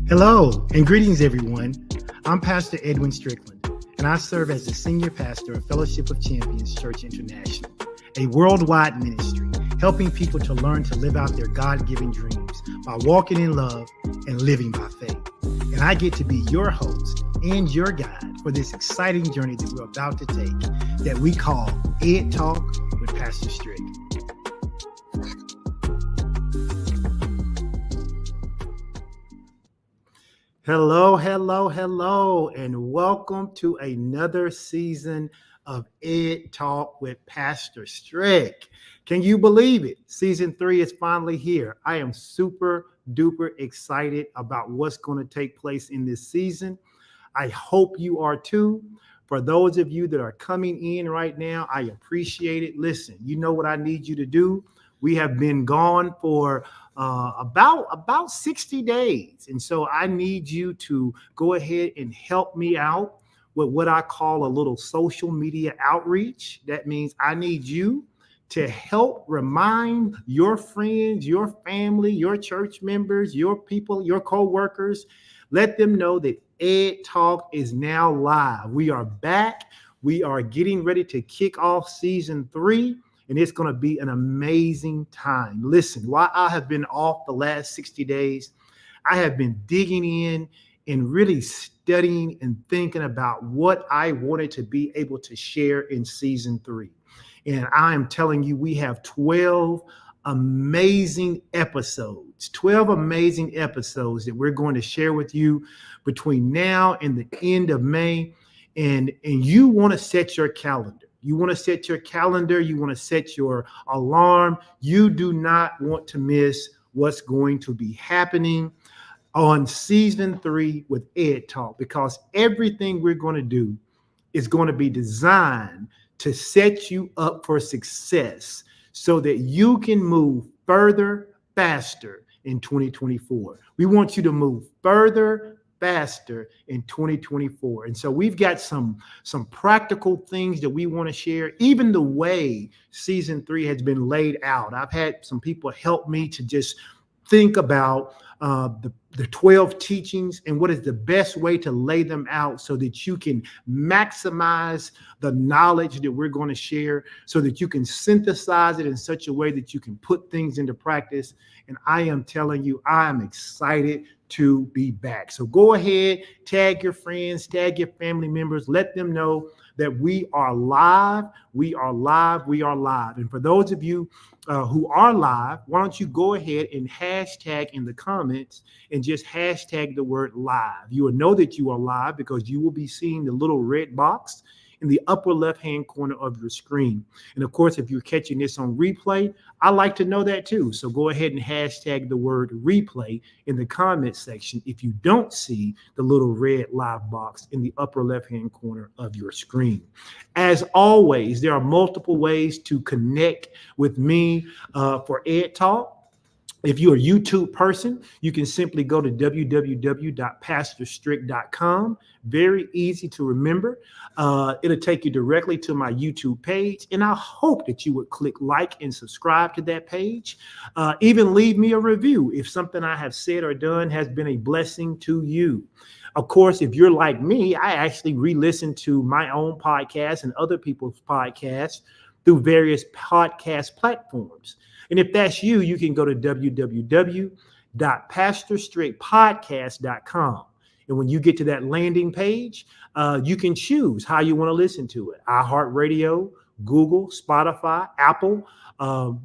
Hello and greetings, everyone. I'm Pastor Edwin Strickland, and I serve as the Senior Pastor of Fellowship of Champions Church International, a worldwide ministry helping people to learn to live out their God-given dreams by walking in love and living by faith. And I get to be your host and your guide for this exciting journey that we're about to take that we call Ed Talk with Pastor Strick. Hello, and welcome to another season of Ed Talk with Pastor Strick. Can you believe it? Season 3 is finally here. I am super duper excited about what's going to take place in this season. I hope you are too. For those of you that are coming in right now, I appreciate it. Listen, you know what I need you to do. We have been gone for about 60 days. And so I need you to go ahead and help me out with what I call a little social media outreach. That means I need you to help remind your friends, your family, your church members, your people, your co-workers. Let them know that Ed Talk is now live. We are back. We are getting ready to kick off season 3. And it's going to be an amazing time. Listen, while I have been off the last 60 days, I have been digging in and really studying and thinking about what I wanted to be able to share in season 3. And I am telling you, we have 12 amazing episodes, 12 amazing episodes that we're going to share with you between now and the end of May. And you want to set your calendar. You want to set your calendar. You want to set your alarm. You do not want to miss what's going to be happening on season 3 with Ed Talk, because everything we're going to do is going to be designed to set you up for success so that you can move further, faster in 2024. We want you to move further, faster in 2024. And so we've got some practical things that we want to share, even the way season 3 has been laid out. I've had some people help me to just think about the 12 teachings and what is the best way to lay them out so that you can maximize the knowledge that we're going to share, so that you can synthesize it in such a way that you can put things into practice. And I am telling you, I am excited to be back. So go ahead, tag your friends, tag your family members, let them know that we are live. We are live. We are live. And for those of you who are live, why don't you go ahead and hashtag in the comments and just hashtag the word live. You will know that you are live because you will be seeing the little red box in the upper left-hand corner of your screen. And of course, if you're catching this on replay, I like to know that too. So go ahead and hashtag the word replay in the comment section if you don't see the little red live box in the upper left-hand corner of your screen. As always, there are multiple ways to connect with me for Ed Talk. If you're a YouTube person, you can simply go to www.pastorstrick.com. Very easy to remember. It'll take you directly to my YouTube page. And I hope that you would click like and subscribe to that page. Even leave me a review if something I have said or done has been a blessing to you. Of course, if you're like me, I actually re-listen to my own podcast and other people's podcasts through various podcast platforms. And if that's you, you can go to www.pastorstrickpodcast.com. And when you get to that landing page, you can choose how you want to listen to it. iHeartRadio, Google, Spotify, Apple,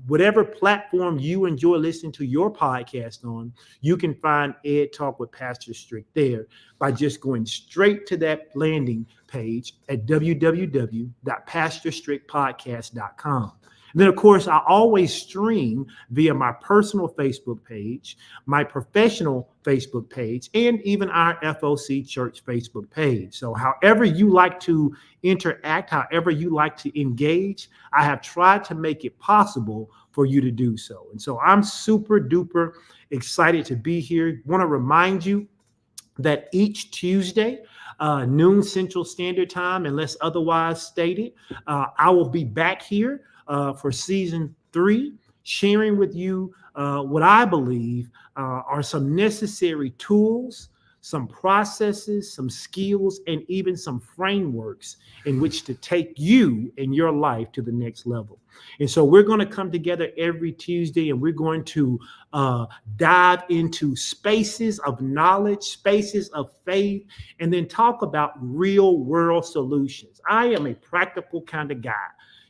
whatever platform you enjoy listening to your podcast on, you can find Ed Talk with Pastor Strick there by just going straight to that landing page at www.pastorstrickpodcast.com. And then, of course, I always stream via my personal Facebook page, my professional Facebook page, and even our FOC Church Facebook page. So however you like to interact, however you like to engage, I have tried to make it possible for you to do so. And so I'm super duper excited to be here. Want to remind you that each Tuesday, noon Central Standard Time, unless otherwise stated, I will be back here for season 3, sharing with you what I believe are some necessary tools, some processes, some skills, and even some frameworks in which to take you and your life to the next level. And so we're going to come together every Tuesday and we're going to dive into spaces of knowledge, spaces of faith, and then talk about real world solutions. I am a practical kind of guy.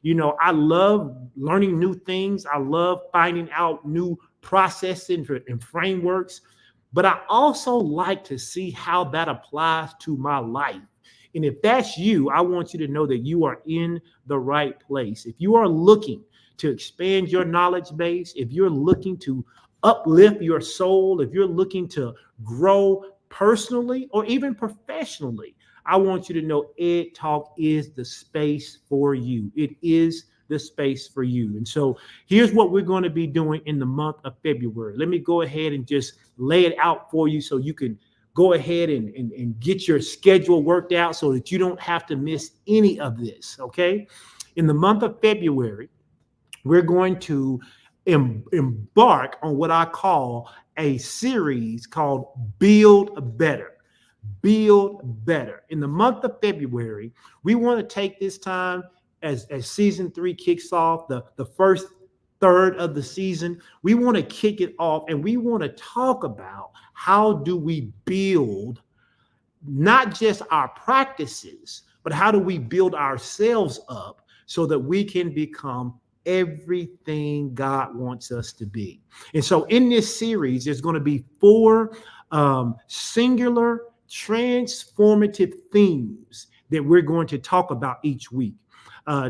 You know, I love learning new things. I love finding out new processes and frameworks, but I also like to see how that applies to my life. And if that's you, I want you to know that you are in the right place. If you are looking to expand your knowledge base, if you're looking to uplift your soul, if you're looking to grow personally or even professionally, I want you to know Ed Talk is the space for you. It is the space for you. And so here's what we're going to be doing in the month of February. Let me go ahead and just lay it out for you so you can go ahead and get your schedule worked out so that you don't have to miss any of this, okay? In the month of February, we're going to embark on what I call a series called Build Better. Build Better. In the month of February, we want to take this time as season 3 kicks off, the first third of the season. We want to kick it off and we want to talk about how do we build not just our practices, but how do we build ourselves up so that we can become everything God wants us to be. And so in this series, there's going to be 4 singular transformative themes that we're going to talk about each week.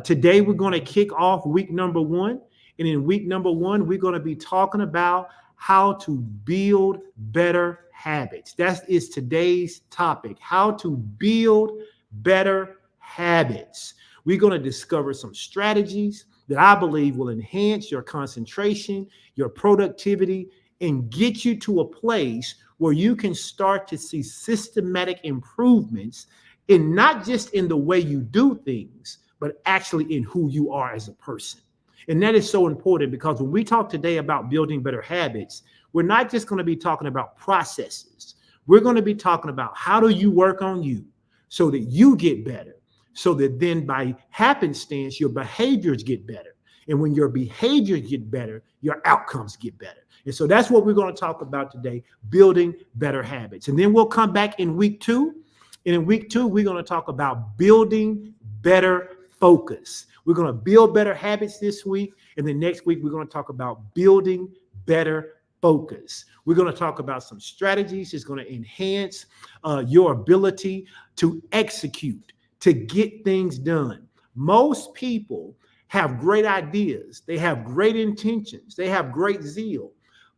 Today, we're going to kick off week number 1. And in week number 1, we're going to be talking about how to build better habits. That is today's topic, how to build better habits. We're going to discover some strategies that I believe will enhance your concentration, your productivity, and get you to a place where you can start to see systematic improvements in not just in the way you do things, but actually in who you are as a person. And that is so important because when we talk today about building better habits, we're not just going to be talking about processes. We're going to be talking about how do you work on you so that you get better, so that then by happenstance, your behaviors get better. And when your behaviors get better, your outcomes get better. And so that's what we're going to talk about today, building better habits. And then we'll come back in week 2. And in week 2, we're going to talk about building better focus. We're going to build better habits this week. And then next week, we're going to talk about building better focus. We're going to talk about some strategies that's going to enhance your ability to execute, to get things done. Most people have great ideas. They have great intentions. They have great zeal.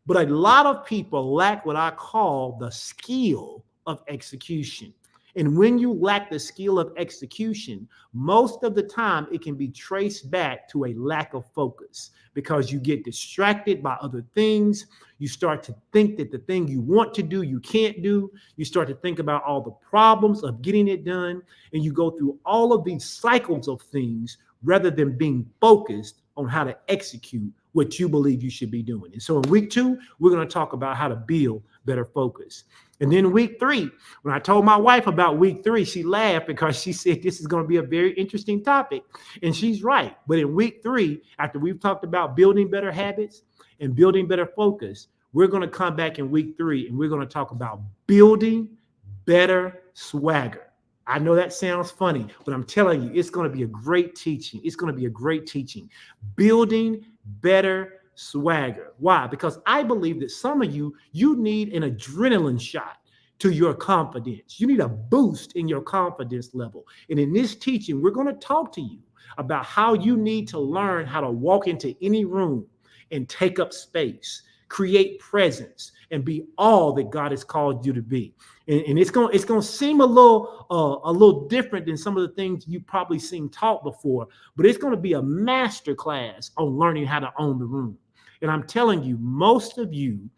But a lot of people lack what I call the skill of execution. And when you lack the skill of execution, most of the time it can be traced back to a lack of focus because you get distracted by other things. You start to think that the thing you want to do, you can't do. You start to think about all the problems of getting it done. And you go through all of these cycles of things rather than being focused on how to execute what you believe you should be doing. And so in week 2, we're going to talk about how to build better focus. And then week 3, when I told my wife about week 3, she laughed because she said this is going to be a very interesting topic. And she's right. But in week 3, after we've talked about building better habits and building better focus, we're going to come back in week 3 and we're going to talk about building better swagger. I know that sounds funny, but I'm telling you, it's going to be a great teaching. It's going to be a great teaching. Building better swagger. Why? Because I believe that some of you need an adrenaline shot to your confidence. You need a boost in your confidence level. And in this teaching, we're going to talk to you about how you need to learn how to walk into any room and take up space, create presence, and be all that God has called you to be. And it's going to seem a little different than some of the things you've probably seen taught before, but it's going to be a master class on learning how to own the room. And I'm telling you, most of you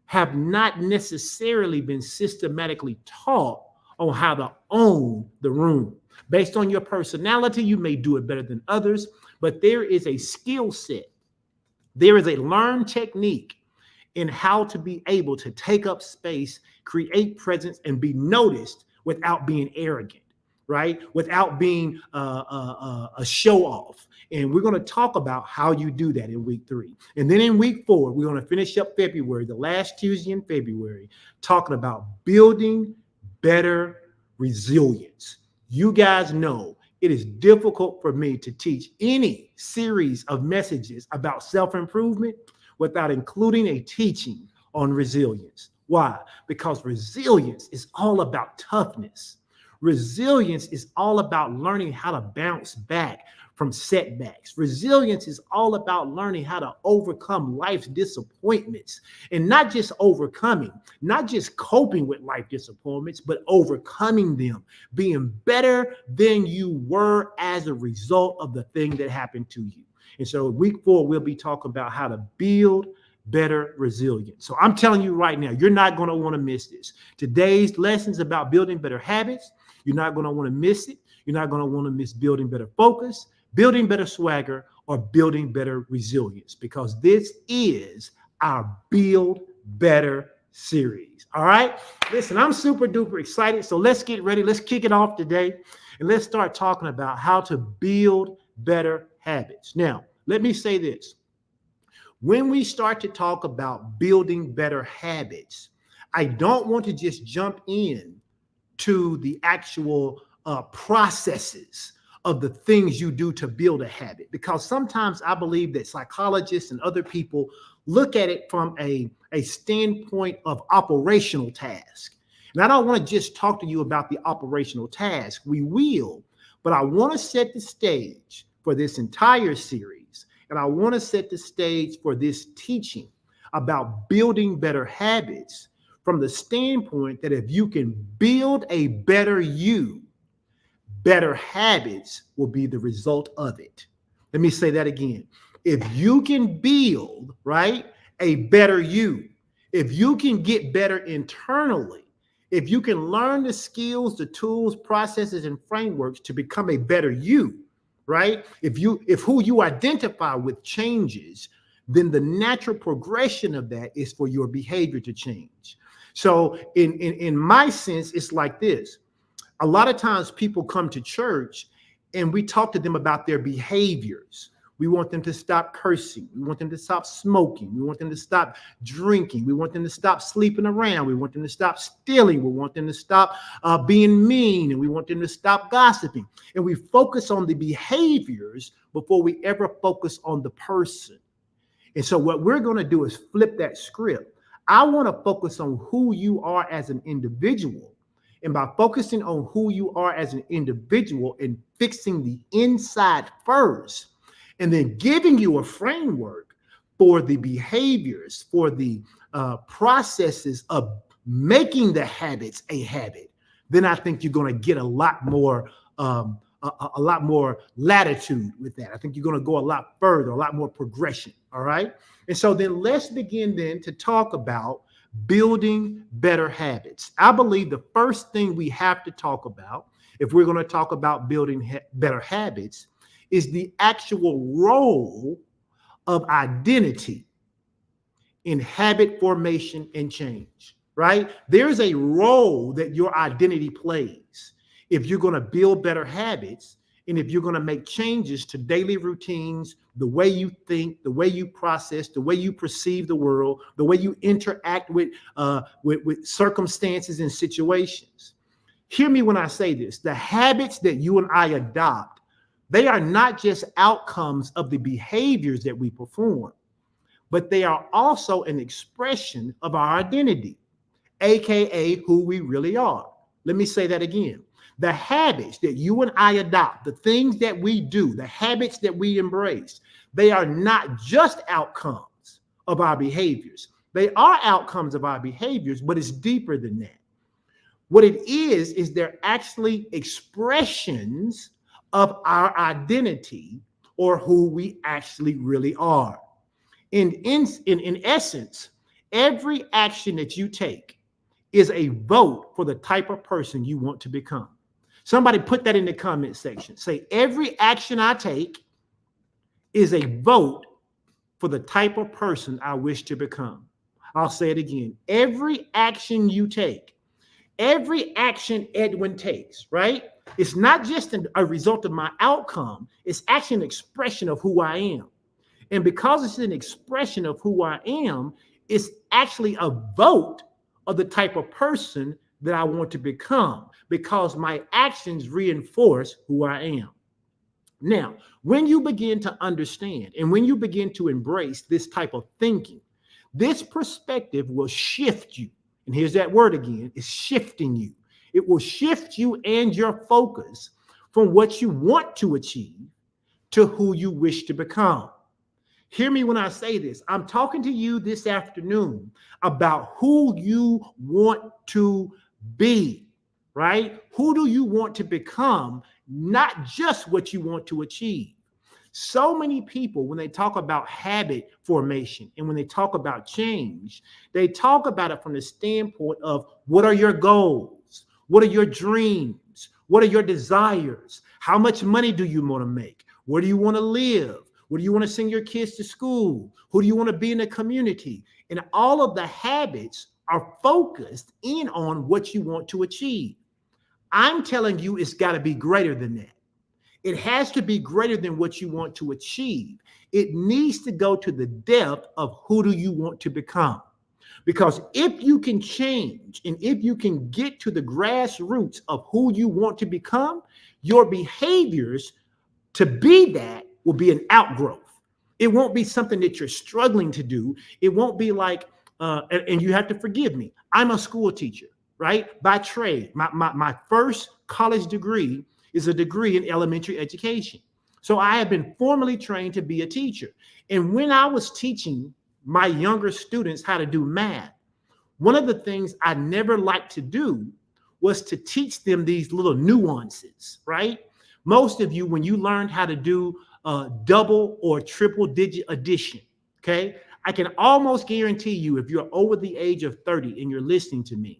have not necessarily been systematically taught on how to own the room. Based on your personality, you may do it better than others, but there is a skill set There is a learned technique in how to be able to take up space, create presence, and be noticed without being arrogant, right? Without being a show off. And we're going to talk about how you do that in week 3. And then in week 4, we're going to finish up February, the last Tuesday in February, talking about building better resilience. You guys know it is difficult for me to teach any series of messages about self-improvement without including a teaching on resilience. Why? Because resilience is all about toughness. Resilience is all about learning how to bounce back from setbacks. Resilience is all about learning how to overcome life's disappointments, and not just overcoming, not just coping with life disappointments, but overcoming them, being better than you were as a result of the thing that happened to you. And so week 4, we'll be talking about how to build better resilience. So I'm telling you right now, you're not going to want to miss this. Today's lessons about building better habits. You're not going to want to miss it. You're not going to want to miss building better focus, building better swagger, or building better resilience, because this is our Build Better series. All right. Listen, I'm super duper excited. So let's get ready. Let's kick it off today. And let's start talking about how to build better habits. Now, let me say this. When we start to talk about building better habits, I don't want to just jump in to the actual processes of the things you do to build a habit, because sometimes I believe that psychologists and other people look at it from a standpoint of operational task. And I don't want to just talk to you about the operational task. We will, but I want to set the stage for this entire series. And I want to set the stage for this teaching about building better habits from the standpoint that if you can build a better you, better habits will be the result of it. Let me say that again. If you can build, right, a better you, if you can get better internally, if you can learn the skills, the tools, processes, and frameworks to become a better you, right? If who you identify with changes, then the natural progression of that is for your behavior to change. So in my sense, it's like this. A lot of times people come to church and we talk to them about their behaviors. We want them to stop cursing. We want them to stop smoking. We want them to stop drinking. We want them to stop sleeping around. We want them to stop stealing. We want them to stop being mean. And we want them to stop gossiping. And we focus on the behaviors before we ever focus on the person. And so what we're going to do is flip that script. I want to focus on who you are as an individual. And by focusing on who you are as an individual and fixing the inside first, and then giving you a framework for the behaviors, for the processes of making the habits a habit, then I think you're going to get a lot more latitude with that. I think you're going to go a lot further, a lot more progression. All right. And so then let's begin then to talk about building better habits. I believe the first thing we have to talk about, if we're going to talk about building better habits, is the actual role of identity in habit formation and change, right? There's a role that your identity plays if you're going to build better habits and if you're going to make changes to daily routines, the way you think, the way you process, the way you perceive the world, the way you interact with circumstances and situations. Hear me when I say this. The habits that you and I adopt, they are not just outcomes of the behaviors that we perform, but they are also an expression of our identity, aka who we really are. Let me say that again. The habits that you and I adopt, the things that we do, the habits that we embrace, they are not just outcomes of our behaviors. They are outcomes of our behaviors, but it's deeper than that. What it is they're actually expressions of our identity or who we actually really are. In essence, every action that you take is a vote for the type of person you want to become. Somebody put that in the comment section. Say, every action I take is a vote for the type of person I wish to become. I'll say it again. Every action you take, every action Edwin takes, right? It's not just a result of my outcome. It's actually an expression of who I am. And because it's an expression of who I am, it's actually a vote of the type of person that I want to become because my actions reinforce who I am. Now, when you begin to understand and when you begin to embrace this type of thinking, this perspective will shift you. And here's that word again, it's shifting you. It will shift you and your focus from what you want to achieve to who you wish to become. Hear me when I say this. I'm talking to you this afternoon about who you want to be, right? Who do you want to become, not just what you want to achieve. So many people, when they talk about habit formation and when they talk about change, they talk about it from the standpoint of what are your goals? What are your dreams? What are your desires? How much money do you want to make? Where do you want to live? Where do you want to send your kids to school? Who do you want to be in the community? And all of the habits are focused in on what you want to achieve. I'm telling you, it's got to be greater than that. It has to be greater than what you want to achieve. It needs to go to the depth of who do you want to become. Because if you can change and if you can get to the grassroots of who you want to become, your behaviors to be that will be an outgrowth. It won't be something that you're struggling to do. It won't be like, and you have to forgive me, I'm a school teacher, right? By trade. My first college degree is a degree in elementary education. So I have been formally trained to be a teacher. And when I was teaching my younger students how to do math, one of the things I never liked to do was to teach them these little nuances, right? Most of you, when you learned how to do double or triple digit addition, okay? I can almost guarantee you, if you're over the age of 30 and you're listening to me,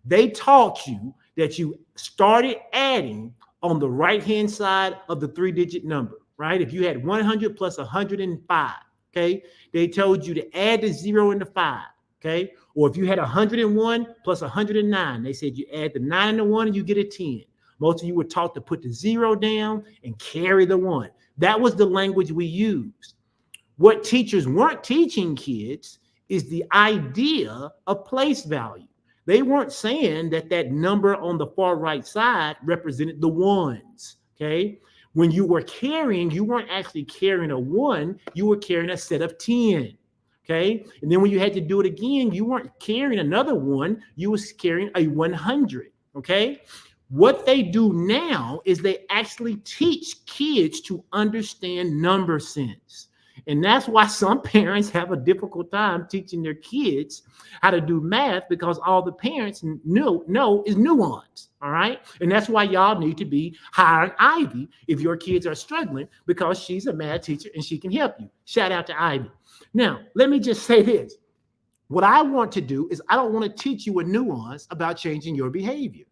they taught you that you started adding on the right-hand side of the three-digit number, right? If you had 100 plus 105, okay? They told you to add the 0 and the 5, okay? Or if you had 101 plus 109, they said you add the 9 and the 1 and you get a 10. Most of you were taught to put the 0 down and carry the 1. That was the language we used. What teachers weren't teaching kids is the idea of place value. They weren't saying that that number on the far right side represented the ones, okay? When you were carrying, you weren't actually carrying a 1, you were carrying a set of 10, okay? And then when you had to do it again, you weren't carrying another 1, you was carrying a 100, okay? What they do now is they actually teach kids to understand number sense. And that's why some parents have a difficult time teaching their kids how to do math, because all the parents know is nuance, all right? And that's why y'all need to be hiring Ivy if your kids are struggling, because she's a math teacher and she can help you. Shout out to Ivy. Now, let me just say this. What I want to do is I don't want to teach you a nuance about changing your behavior.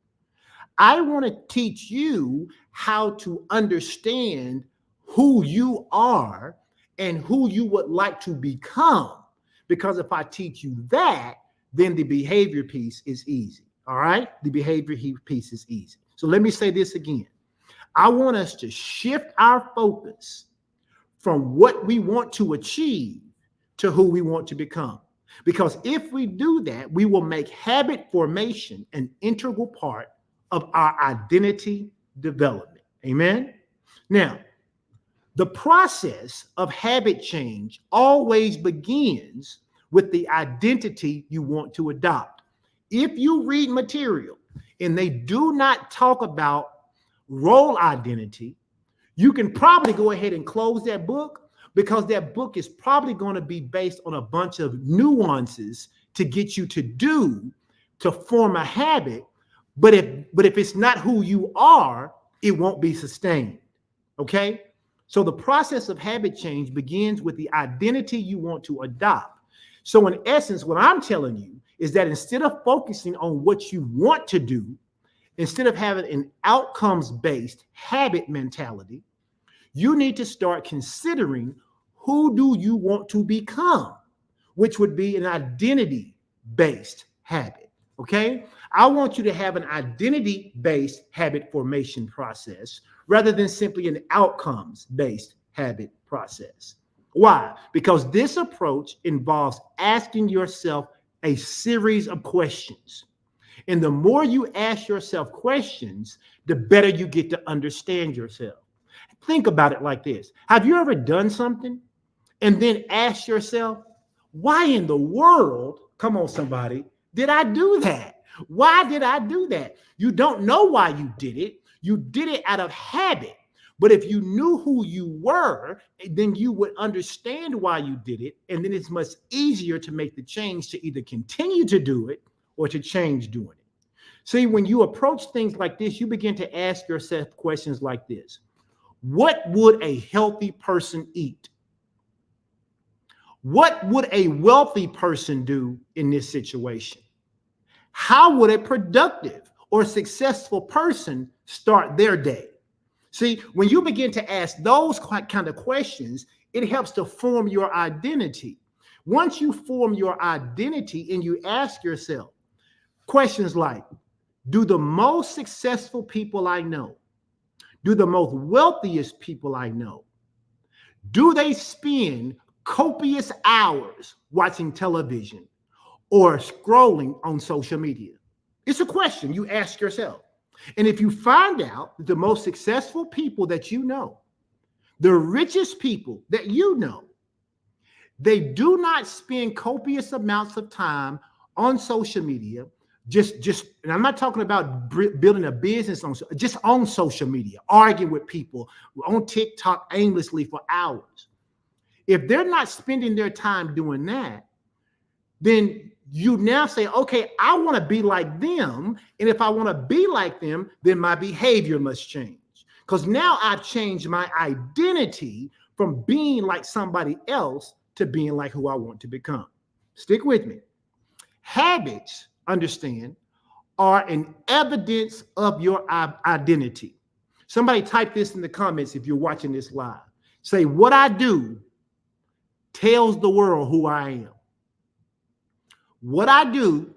I want to teach you how to understand who you are and who you would like to become. Because if I teach you that, then the behavior piece is easy. All right? The behavior piece is easy. So let me say this again. I want us to shift our focus from what we want to achieve to who we want to become. Because if we do that, we will make habit formation an integral part of our identity development. Amen? Now, the process of habit change always begins with the identity you want to adopt. If you read material and they do not talk about role identity, you can probably go ahead and close that book, because that book is probably going to be based on a bunch of nuances to get you to form a habit. But if it's not who you are, it won't be sustained. Okay? So the process of habit change begins with the identity you want to adopt. So in essence, what I'm telling you is that instead of focusing on what you want to do, instead of having an outcomes-based habit mentality, you need to start considering who do you want to become, which would be an identity-based habit, okay? I want you to have an identity-based habit formation process rather than simply an outcomes-based habit process. Why? Because this approach involves asking yourself a series of questions. And the more you ask yourself questions, the better you get to understand yourself. Think about it like this. Have you ever done something and then asked yourself, why in the world, come on somebody, did I do that? Why did I do that? You don't know why you did it. You did it out of habit. But if you knew who you were, then you would understand why you did it. And then it's much easier to make the change to either continue to do it or to change doing it. See, when you approach things like this, you begin to ask yourself questions like this. What would a healthy person eat? What would a wealthy person do in this situation? How would a productive or successful person start their day? See, when you begin to ask those kind of questions, it helps to form your identity. Once you form your identity and you ask yourself questions like, do the most successful people I know, do the most wealthiest people I know, do they spend copious hours watching television or scrolling on social media? It's a question you ask yourself. And if you find out that the most successful people that you know, the richest people that you know, they do not spend copious amounts of time on social media, and I'm not talking about building a business just on social media, arguing with people on TikTok aimlessly for hours. If they're not spending their time doing that, then you now say, okay, I want to be like them. And if I want to be like them, then my behavior must change. Because now I've changed my identity from being like somebody else to being like who I want to become. Stick with me. Habits, understand, are an evidence of your identity. Somebody type this in the comments if you're watching this live. Say, what I do tells the world who I am. What I do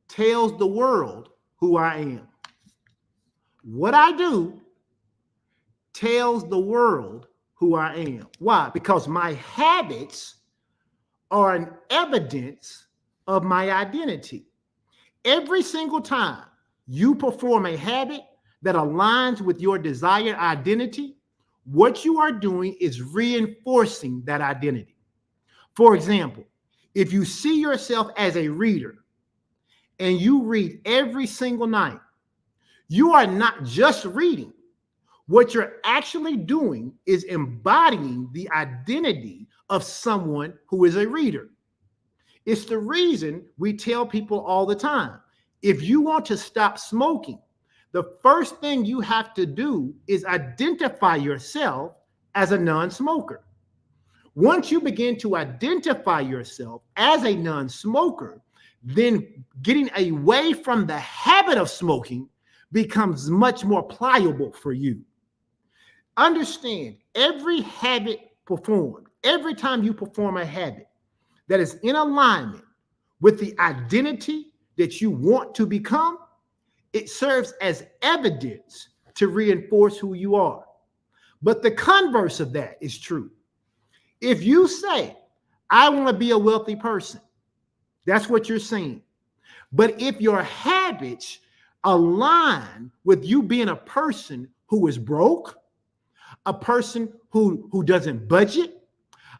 tells the world who I am. What I do tells the world who I am. Why? Because my habits are an evidence of my identity. Every single time you perform a habit that aligns with your desired identity, what you are doing is reinforcing that identity. For example, if you see yourself as a reader and you read every single night, you are not just reading. What you're actually doing is embodying the identity of someone who is a reader. It's the reason we tell people all the time, if you want to stop smoking, the first thing you have to do is identify yourself as a non-smoker. Once you begin to identify yourself as a non-smoker, then getting away from the habit of smoking becomes much more pliable for you. Understand, every habit performed, every time you perform a habit that is in alignment with the identity that you want to become, it serves as evidence to reinforce who you are. But the converse of that is true. If you say, I want to be a wealthy person, that's what you're saying. But if your habits align with you being a person who is broke, a person who doesn't budget,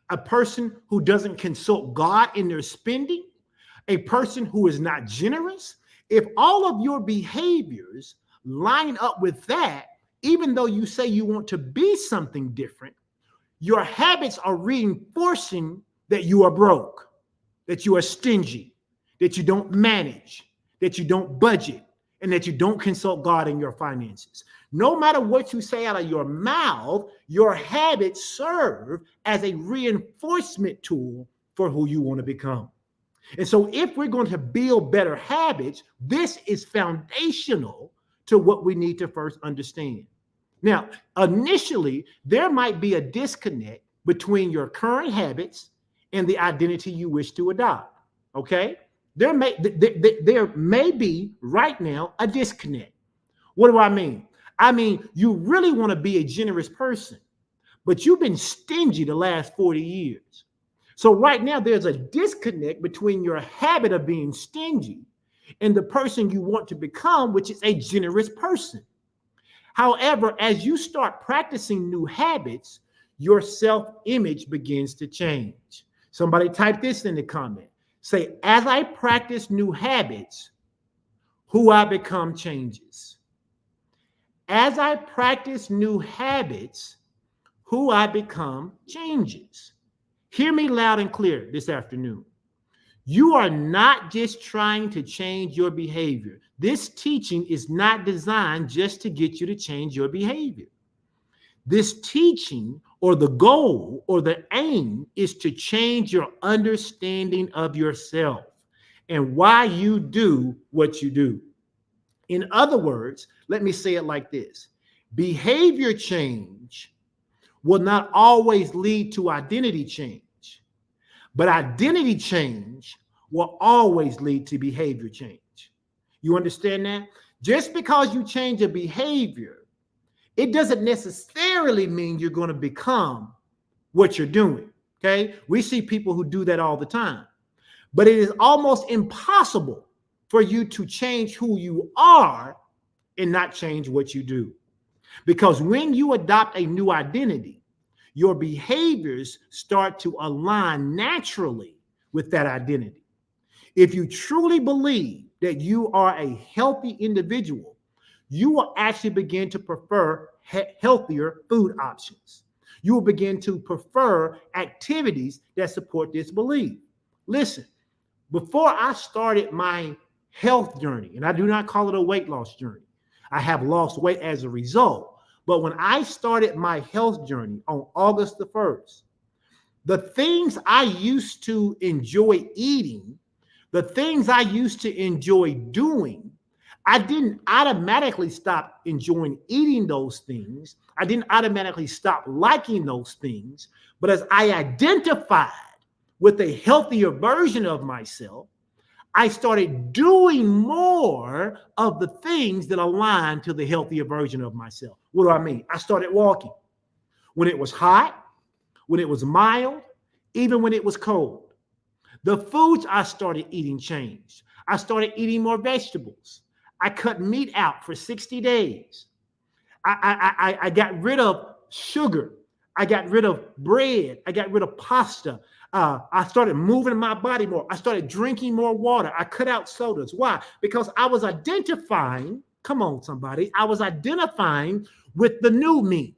a person who doesn't consult God in their spending, a person who is not generous, if all of your behaviors line up with that, even though you say you want to be something different, your habits are reinforcing that you are broke, that you are stingy, that you don't manage, that you don't budget, and that you don't consult God in your finances. No matter what you say out of your mouth, your habits serve as a reinforcement tool for who you want to become. And so if we're going to build better habits, this is foundational to what we need to first understand. Now, initially, there might be a disconnect between your current habits and the identity you wish to adopt. Okay? There may be right now a disconnect. What do I mean? I mean, you really want to be a generous person, but you've been stingy the last 40 years. So right now there's a disconnect between your habit of being stingy and the person you want to become, which is a generous person. However, as you start practicing new habits, your self-image begins to change. Somebody type this in the comment. Say, as I practice new habits, who I become changes. As I practice new habits, who I become changes. Hear me loud and clear this afternoon. You are not just trying to change your behavior. This teaching is not designed just to get you to change your behavior. This teaching, or the goal or the aim, is to change your understanding of yourself and why you do what you do. In other words, let me say it like this. Behavior change will not always lead to identity change. But identity change will always lead to behavior change. You understand that? Just because you change a behavior, it doesn't necessarily mean you're going to become what you're doing. Okay? We see people who do that all the time. But it is almost impossible for you to change who you are and not change what you do. Because when you adopt a new identity, your behaviors start to align naturally with that identity. If you truly believe that you are a healthy individual, you will actually begin to prefer healthier food options. You will begin to prefer activities that support this belief. Listen, before I started my health journey, and I do not call it a weight loss journey, I have lost weight as a result. But when I started my health journey on August the 1st, the things I used to enjoy eating, the things I used to enjoy doing, I didn't automatically stop enjoying eating those things. I didn't automatically stop liking those things. But as I identified with a healthier version of myself, I started doing more of the things that align to the healthier version of myself. What do I mean? I started walking when it was hot, when it was mild, even when it was cold. The foods I started eating changed. I started eating more vegetables. I cut meat out for 60 days. I got rid of sugar. I got rid of bread. I got rid of pasta. I started moving my body more. I started drinking more water. I cut out sodas. Why? Because I was identifying, come on, somebody, I was identifying with the new me.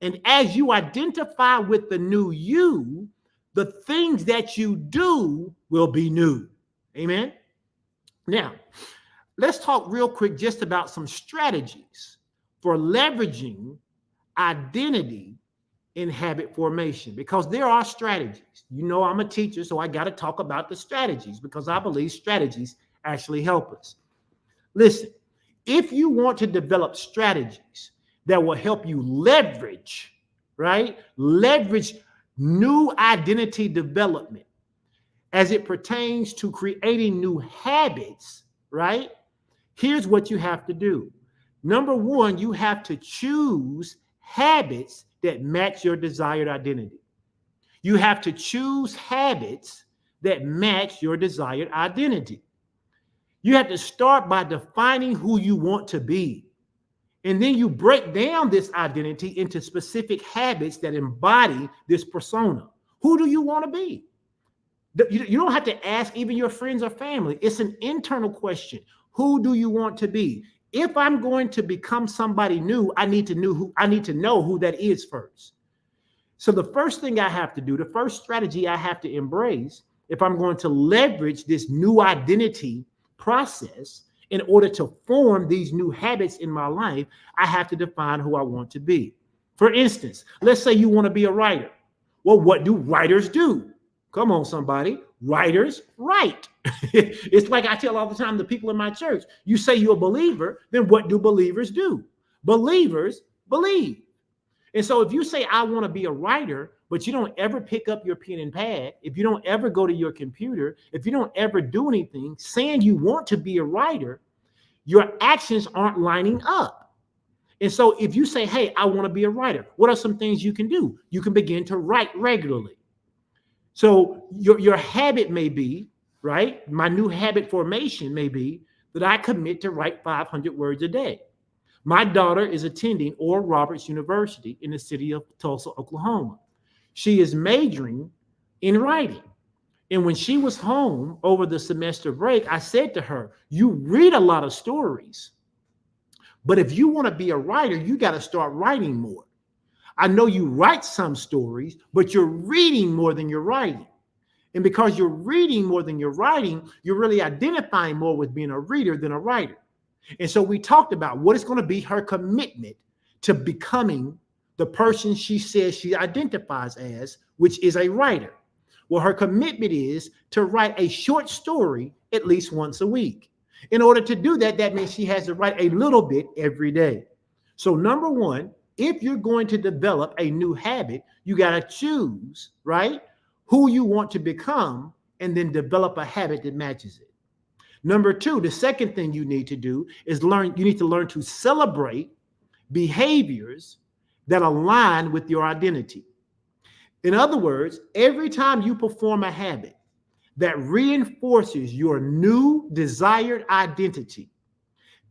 And as you identify with the new you, the things that you do will be new. Amen? Now, let's talk real quick just about some strategies for leveraging identity in habit formation, because there are strategies. You know, I'm a teacher, so I got to talk about the strategies because I believe strategies actually help us. Listen, if you want to develop strategies that will help you leverage, right? Leverage new identity development as it pertains to creating new habits, right? Here's what you have to do. Number one, you have to choose habits that match your desired identity. You have to choose habits that match your desired identity. You have to start by defining who you want to be. And then you break down this identity into specific habits that embody this persona. Who do you want to be? You don't have to ask even your friends or family. It's an internal question. Who do you want to be? If I'm going to become somebody new, I need to know who that is first. So the first thing I have to do, the first strategy I have to embrace, if I'm going to leverage this new identity process in order to form these new habits in my life, I have to define who I want to be. For instance, let's say you want to be a writer. Well, what do writers do? Come on, somebody. Writers write. It's like I tell all the time the people in my church, you say you're a believer, then what do believers do? Believers believe. And so if you say, I want to be a writer, but you don't ever pick up your pen and pad, if you don't ever go to your computer, if you don't ever do anything saying you want to be a writer, your actions aren't lining up. And so if you say, hey, I want to be a writer, what are some things you can do? You can begin to write regularly. So your habit may be, right? My new habit formation may be that I commit to write 500 words a day. My daughter is attending Oral Roberts University in the city of Tulsa, Oklahoma. She is majoring in writing. And when she was home over the semester break, I said to her, you read a lot of stories, but if you want to be a writer, you got to start writing more. I know you write some stories, but you're reading more than you're writing. And because you're reading more than you're writing, you're really identifying more with being a reader than a writer. And so we talked about what is going to be her commitment to becoming the person she says she identifies as, which is a writer. Well, her commitment is to write a short story at least once a week. In order to do that, that means she has to write a little bit every day. So number one, if you're going to develop a new habit, you got to choose, right, who you want to become and then develop a habit that matches it. Number two, the second thing you need to do is you need to learn to celebrate behaviors that align with your identity. In other words, every time you perform a habit that reinforces your new desired identity,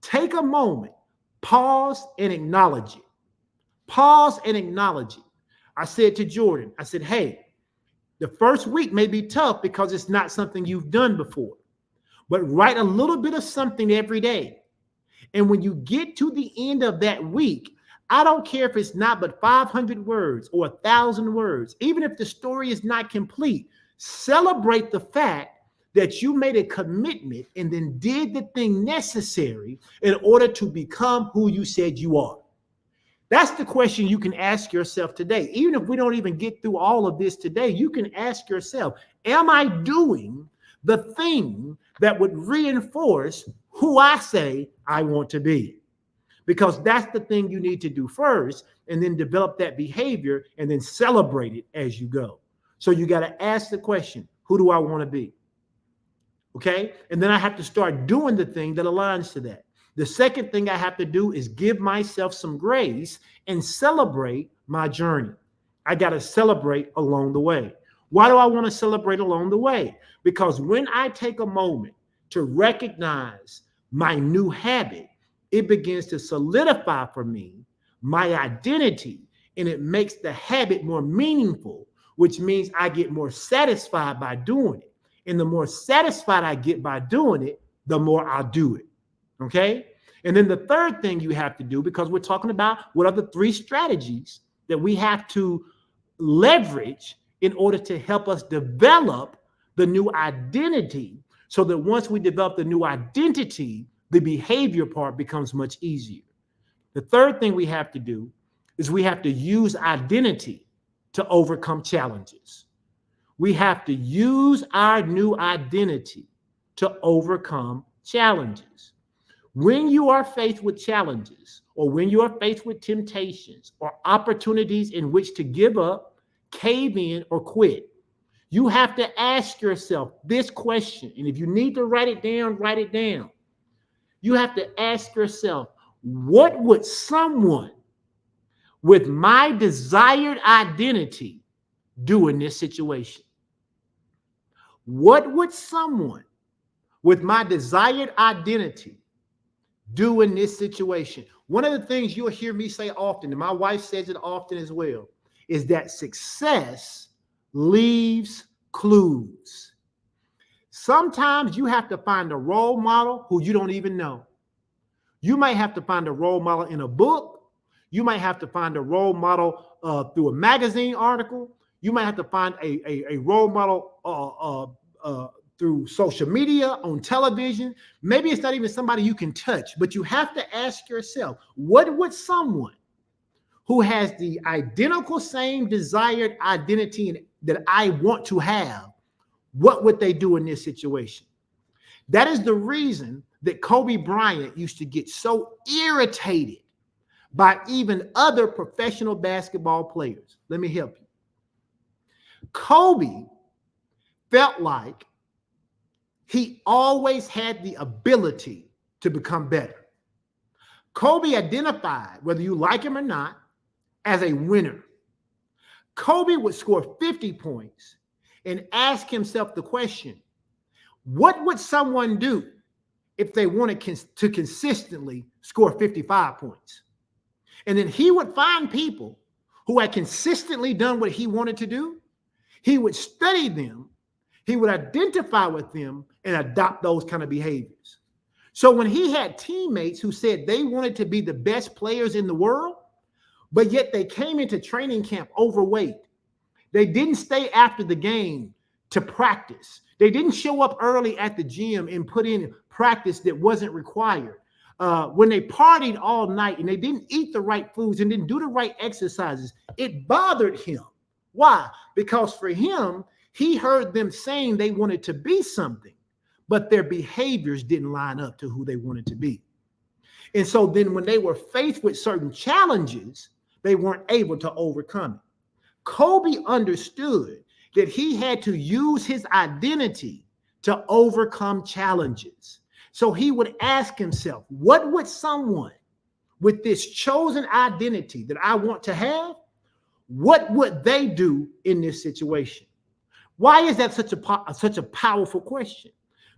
take a moment, pause and acknowledge it. Pause and acknowledge it. I said to Jordan, I said, hey, the first week may be tough because it's not something you've done before. But write a little bit of something every day. And when you get to the end of that week, I don't care if it's not but 500 words or 1,000 words, even if the story is not complete, celebrate the fact that you made a commitment and then did the thing necessary in order to become who you said you are. That's the question you can ask yourself today. Even if we don't even get through all of this today, you can ask yourself, am I doing the thing that would reinforce who I say I want to be? Because that's the thing you need to do first, and then develop that behavior and then celebrate it as you go. So you got to ask the question, who do I want to be? Okay. And then I have to start doing the thing that aligns to that. The second thing I have to do is give myself some grace and celebrate my journey. I got to celebrate along the way. Why do I want to celebrate along the way? Because when I take a moment to recognize my new habit, it begins to solidify for me my identity, and it makes the habit more meaningful, which means I get more satisfied by doing it. And the more satisfied I get by doing it, the more I'll do it. Okay? And then the third thing you have to do, because we're talking about what are the 3 strategies that we have to leverage in order to help us develop the new identity, so that once we develop the new identity, the behavior part becomes much easier. The third thing we have to do is we have to use identity to overcome challenges. We have to use our new identity to overcome challenges. When you are faced with challenges, or when you are faced with temptations or opportunities in which to give up, cave in, or quit, you have to ask yourself this question. And if you need to write it down, write it down. You have to ask yourself, what would someone with my desired identity do in this situation? What would someone with my desired identity do in this situation? One of the things you'll hear me say often, and my wife says it often as well, is that success leaves clues. Sometimes you have to find a role model who you don't even know. You might have to find a role model in a book. You might have to find a role model through a magazine article. You might have to find a role model through social media, on television. Maybe it's not even somebody you can touch, but you have to ask yourself, what would someone who has the identical same desired identity that I want to have, what would they do in this situation? That is the reason that Kobe Bryant used to get so irritated by even other professional basketball players. Let me help you. Kobe felt like he always had the ability to become better. Kobe identified, whether you like him or not, as a winner. Kobe would score 50 points and ask himself the question, what would someone do if they wanted to consistently score 55 points? And then he would find people who had consistently done what he wanted to do. He would study them. He would identify with them and adopt those kind of behaviors. So when he had teammates who said they wanted to be the best players in the world, but yet they came into training camp overweight, they didn't stay after the game to practice. They didn't show up early at the gym and put in practice that wasn't required. When they partied all night and they didn't eat the right foods and didn't do the right exercises, it bothered him. Why? Because for him, he heard them saying they wanted to be something, but their behaviors didn't line up to who they wanted to be. And so then when they were faced with certain challenges, they weren't able to overcome it. Kobe understood that he had to use his identity to overcome challenges. So he would ask himself, what would someone with this chosen identity that I want to have, what would they do in this situation? Why is that such a powerful question?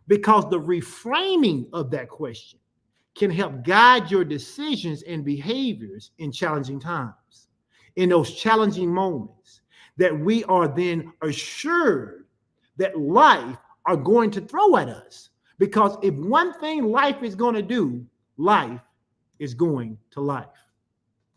Because the reframing of that question can help guide your decisions and behaviors in challenging times, in those challenging moments that we are then assured that life are going to throw at us. Because if one thing life is going to do, life is going to life,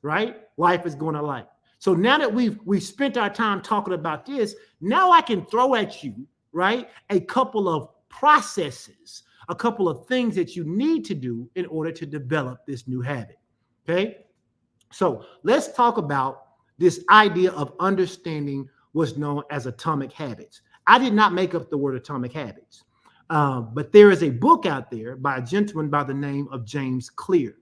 right? Life is going to life. So now that we've spent our time talking about this, now I can throw at you, right, a couple of processes, a couple of things that you need to do in order to develop this new habit, okay? So let's talk about this idea of understanding what's known as atomic habits. I did not make up the word atomic habits, but there is a book out there by a gentleman by the name of James Clear,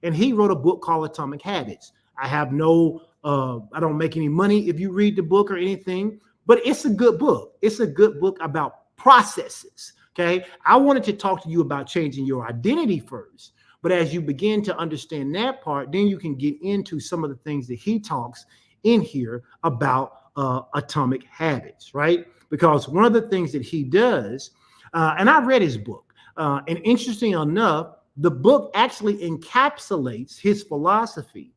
and he wrote a book called Atomic Habits. I don't make any money if you read the book or anything, but it's a good book. It's a good book about processes, okay? I wanted to talk to you about changing your identity first, but as you begin to understand that part, then you can get into some of the things that he talks in here about atomic habits, right? Because one of the things that he does, and I read his book, and interesting enough, the book actually encapsulates his philosophy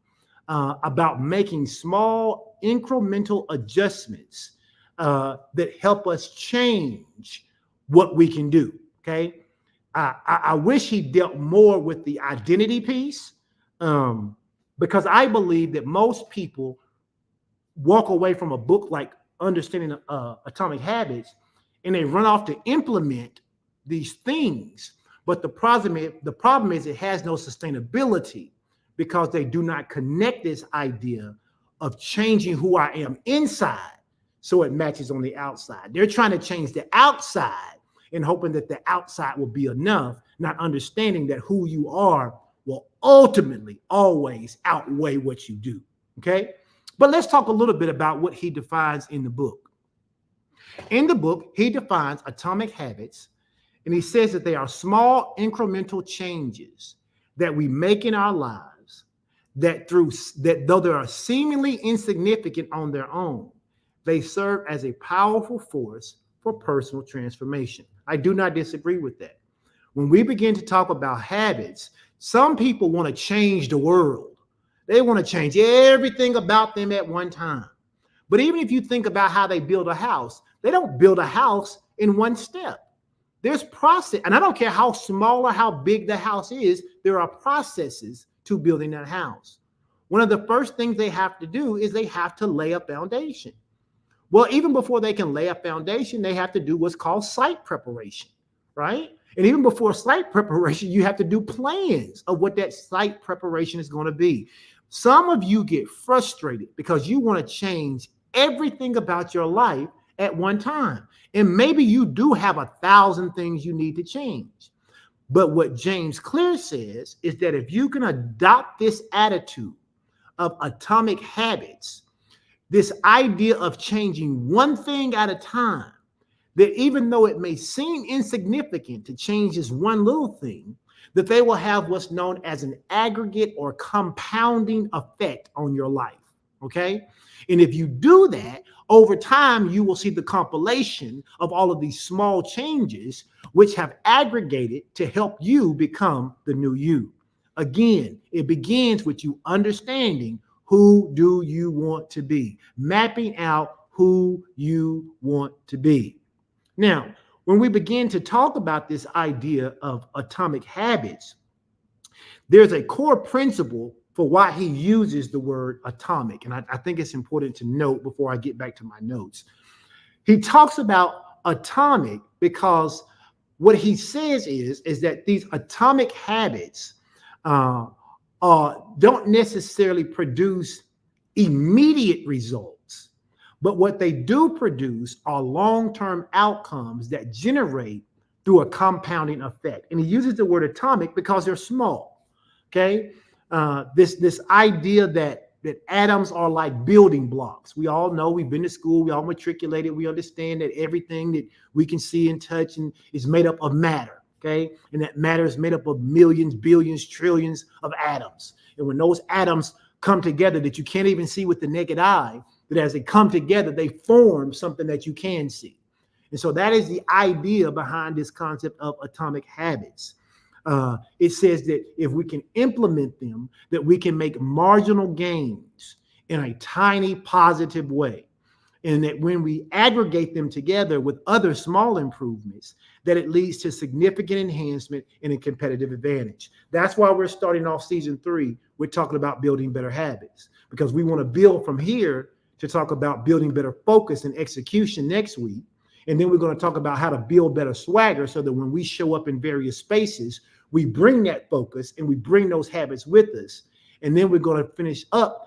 about making small incremental adjustments that help us change what we can do, okay? I wish he dealt more with the identity piece because I believe that most people walk away from a book like Understanding Atomic Habits and they run off to implement these things. But the problem is it has no sustainability because they do not connect this idea of changing who I am inside so it matches on the outside. They're trying to change the outside and hoping that the outside will be enough, not understanding that who you are will ultimately always outweigh what you do, okay? But let's talk a little bit about what he defines in the book. In the book, he defines atomic habits, and he says that they are small incremental changes that we make in our lives that though they are seemingly insignificant on their own, they serve as a powerful force for personal transformation. I do not disagree with that. When we begin to talk about habits, some people want to change the world. They want to change everything about them at one time. But even if you think about how they build a house, they don't build a house in one step. There's process, and I don't care how small or how big the house is, there are processes to building that house. One of the first things they have to do is they have to lay a foundation. Well, even before they can lay a foundation, they have to do what's called site preparation, right? And even before site preparation, you have to do plans of what that site preparation is going to be. Some of you get frustrated because you want to change everything about your life at one time. And maybe you do have 1,000 things you need to change. But what James Clear says is that if you can adopt this attitude of atomic habits, this idea of changing one thing at a time, that even though it may seem insignificant to change this one little thing, that they will have what's known as an aggregate or compounding effect on your life. Okay. And if you do that over time, you will see the compilation of all of these small changes, which have aggregated to help you become the new you. Again, it begins with you understanding who do you want to be, mapping out who you want to be. Now, when we begin to talk about this idea of atomic habits, there's a core principle for why he uses the word atomic. And I think it's important to note before I get back to my notes. He talks about atomic because what he says is that these atomic habits don't necessarily produce immediate results, but what they do produce are long-term outcomes that generate through a compounding effect. And he uses the word atomic because they're small. Okay, this idea that atoms are like building blocks. We all know, we've been to school, we all matriculated, we understand that everything that we can see and touch and is made up of matter. Okay, and that matter is made up of millions, billions, trillions of atoms. And when those atoms come together that you can't even see with the naked eye, that as they come together, they form something that you can see. And so that is the idea behind this concept of atomic habits. It says that if we can implement them, that we can make marginal gains in a tiny positive way. And that when we aggregate them together with other small improvements, that it leads to significant enhancement and a competitive advantage. That's why we're starting off season 3. We're talking about building better habits, because we want to build from here to talk about building better focus and execution next week. And then we're going to talk about how to build better swagger so that when we show up in various spaces, we bring that focus and we bring those habits with us. And then we're going to finish up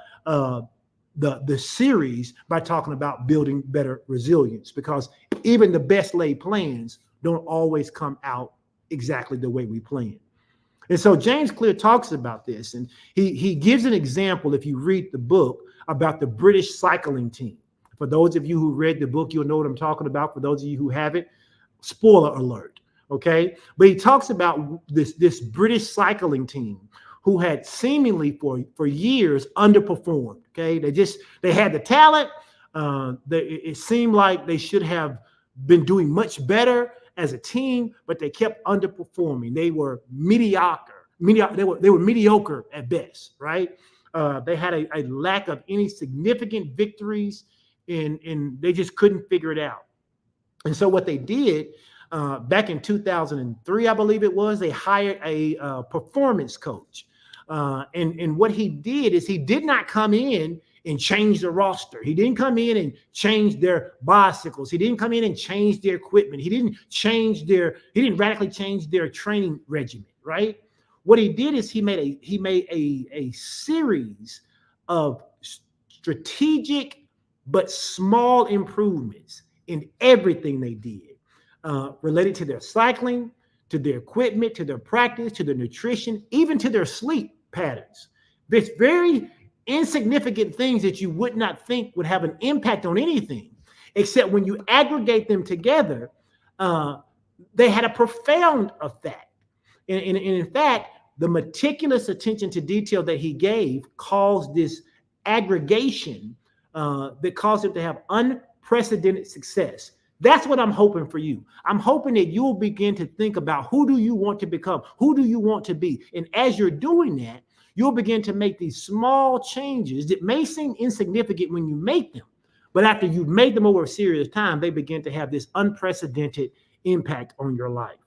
the series by talking about building better resilience, because even the best laid plans don't always come out exactly the way we plan. And so James Clear talks about this, and he gives an example, if you read the book, about the British cycling team. For those of you who read the book, you'll know what I'm talking about. For those of you who haven't, spoiler alert. Okay, but he talks about this British cycling team who had seemingly for years underperformed. Okay, they had the talent. It seemed like they should have been doing much better as a team, but they kept underperforming. They were mediocre. They were mediocre at best. Right? They had a lack of any significant victories, and they just couldn't figure it out. And so what they did. Back in 2003, I believe it was, they hired a performance coach. And what he did is he did not come in and change the roster. He didn't come in and change their bicycles. He didn't come in and change their equipment. He didn't radically change their training regimen, right? What he did is he made a series of strategic but small improvements in everything they did. Related to their cycling, to their equipment, to their practice, to their nutrition, even to their sleep patterns. There's very insignificant things that you would not think would have an impact on anything, except when you aggregate them together, they had a profound effect. And in fact, the meticulous attention to detail that he gave caused this aggregation that caused him to have unprecedented success. That's what I'm hoping for you. I'm hoping that you'll begin to think about, who do you want to become? Who do you want to be? And as you're doing that, you'll begin to make these small changes that may seem insignificant when you make them, but after you've made them over a serious time, they begin to have this unprecedented impact on your life.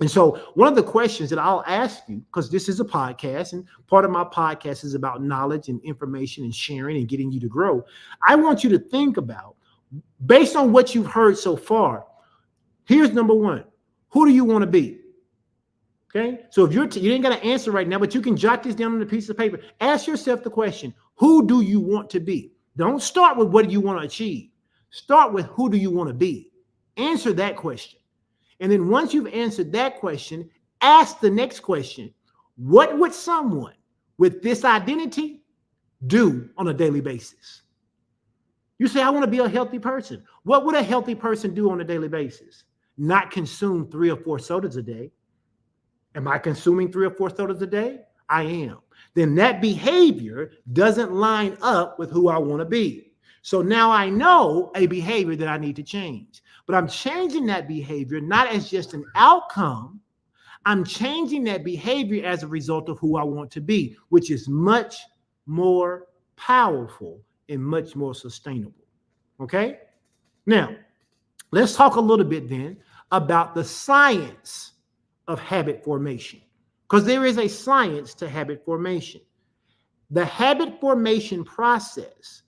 And so one of the questions that I'll ask you, because this is a podcast and part of my podcast is about knowledge and information and sharing and getting you to grow, I want you to think about, based on what you've heard so far, here's number one. Who do you want to be? Okay. So if you ain't got to answer right now, but you can jot this down on a piece of paper. Ask yourself the question, who do you want to be? Don't start with what do you want to achieve. Start with who do you want to be? Answer that question. And then once you've answered that question, ask the next question. What would someone with this identity do on a daily basis? You say, I want to be a healthy person. What would a healthy person do on a daily basis? Not consume 3 or 4 sodas a day. Am I consuming 3 or 4 sodas a day? I am. Then that behavior doesn't line up with who I want to be. So now I know a behavior that I need to change. But I'm changing that behavior not as just an outcome. I'm changing that behavior as a result of who I want to be, which is much more powerful and much more sustainable. Okay? Now, let's talk a little bit then about the science of habit formation, because there is a science to habit formation. The habit formation process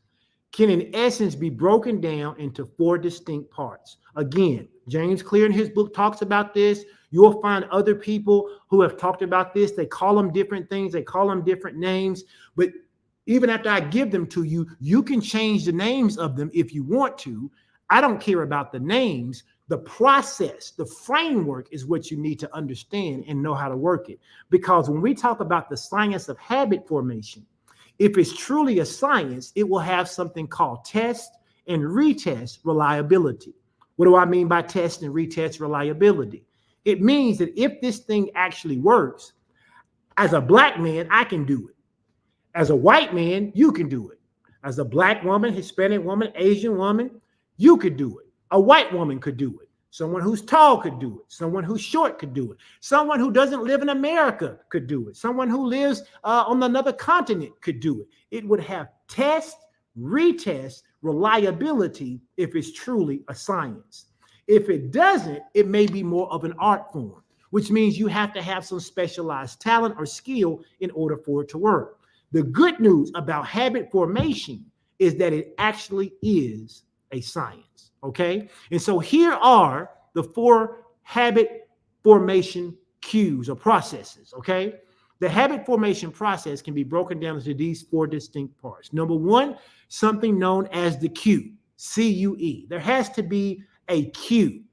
can, in essence, be broken down into 4 distinct parts. Again, James Clear in his book talks about this. You'll find other people who have talked about this. They call them different things. They call them different names. But even after I give them to you, you can change the names of them if you want to. I don't care about the names. The process, the framework is what you need to understand and know how to work it. Because when we talk about the science of habit formation, if it's truly a science, it will have something called test and retest reliability. What do I mean by test and retest reliability? It means that if this thing actually works, as a black man, I can do it. As a white man, you can do it. As a black woman, Hispanic woman, Asian woman, you could do it. A white woman could do it. Someone who's tall could do it. Someone who's short could do it. Someone who doesn't live in America could do it. Someone who lives on another continent could do it. It would have test, retest, reliability if it's truly a science. If it doesn't, it may be more of an art form, which means you have to have some specialized talent or skill in order for it to work. The good news about habit formation is that it actually is a science, okay? And so here are the 4 habit formation cues or processes, okay? The habit formation process can be broken down into these 4 distinct parts. Number 1, something known as the cue, C-U-E. There has to be a cue.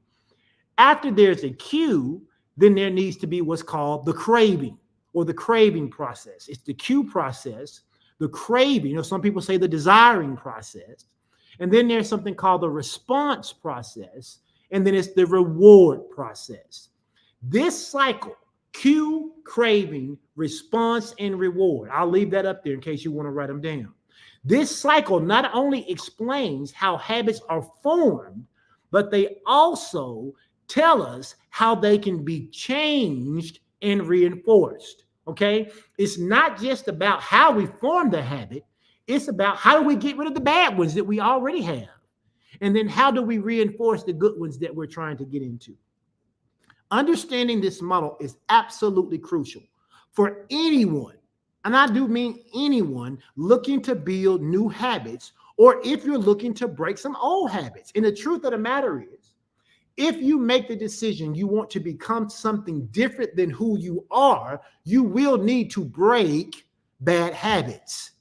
After there's a cue, then there needs to be what's called the craving or the craving process. It's the cue process, the craving, some people say the desiring process. And then there's something called the response process. And then it's the reward process. This cycle, cue, craving, response, and reward. I'll leave that up there in case you want to write them down. This cycle not only explains how habits are formed, but they also tell us how they can be changed and reinforced. Okay? It's not just about how we form the habit. It's about how do we get rid of the bad ones that we already have? And then how do we reinforce the good ones that we're trying to get into? Understanding this model is absolutely crucial for anyone, and I do mean anyone looking to build new habits, or if you're looking to break some old habits. And the truth of the matter is, if you make the decision you want to become something different than who you are, you will need to break bad habits.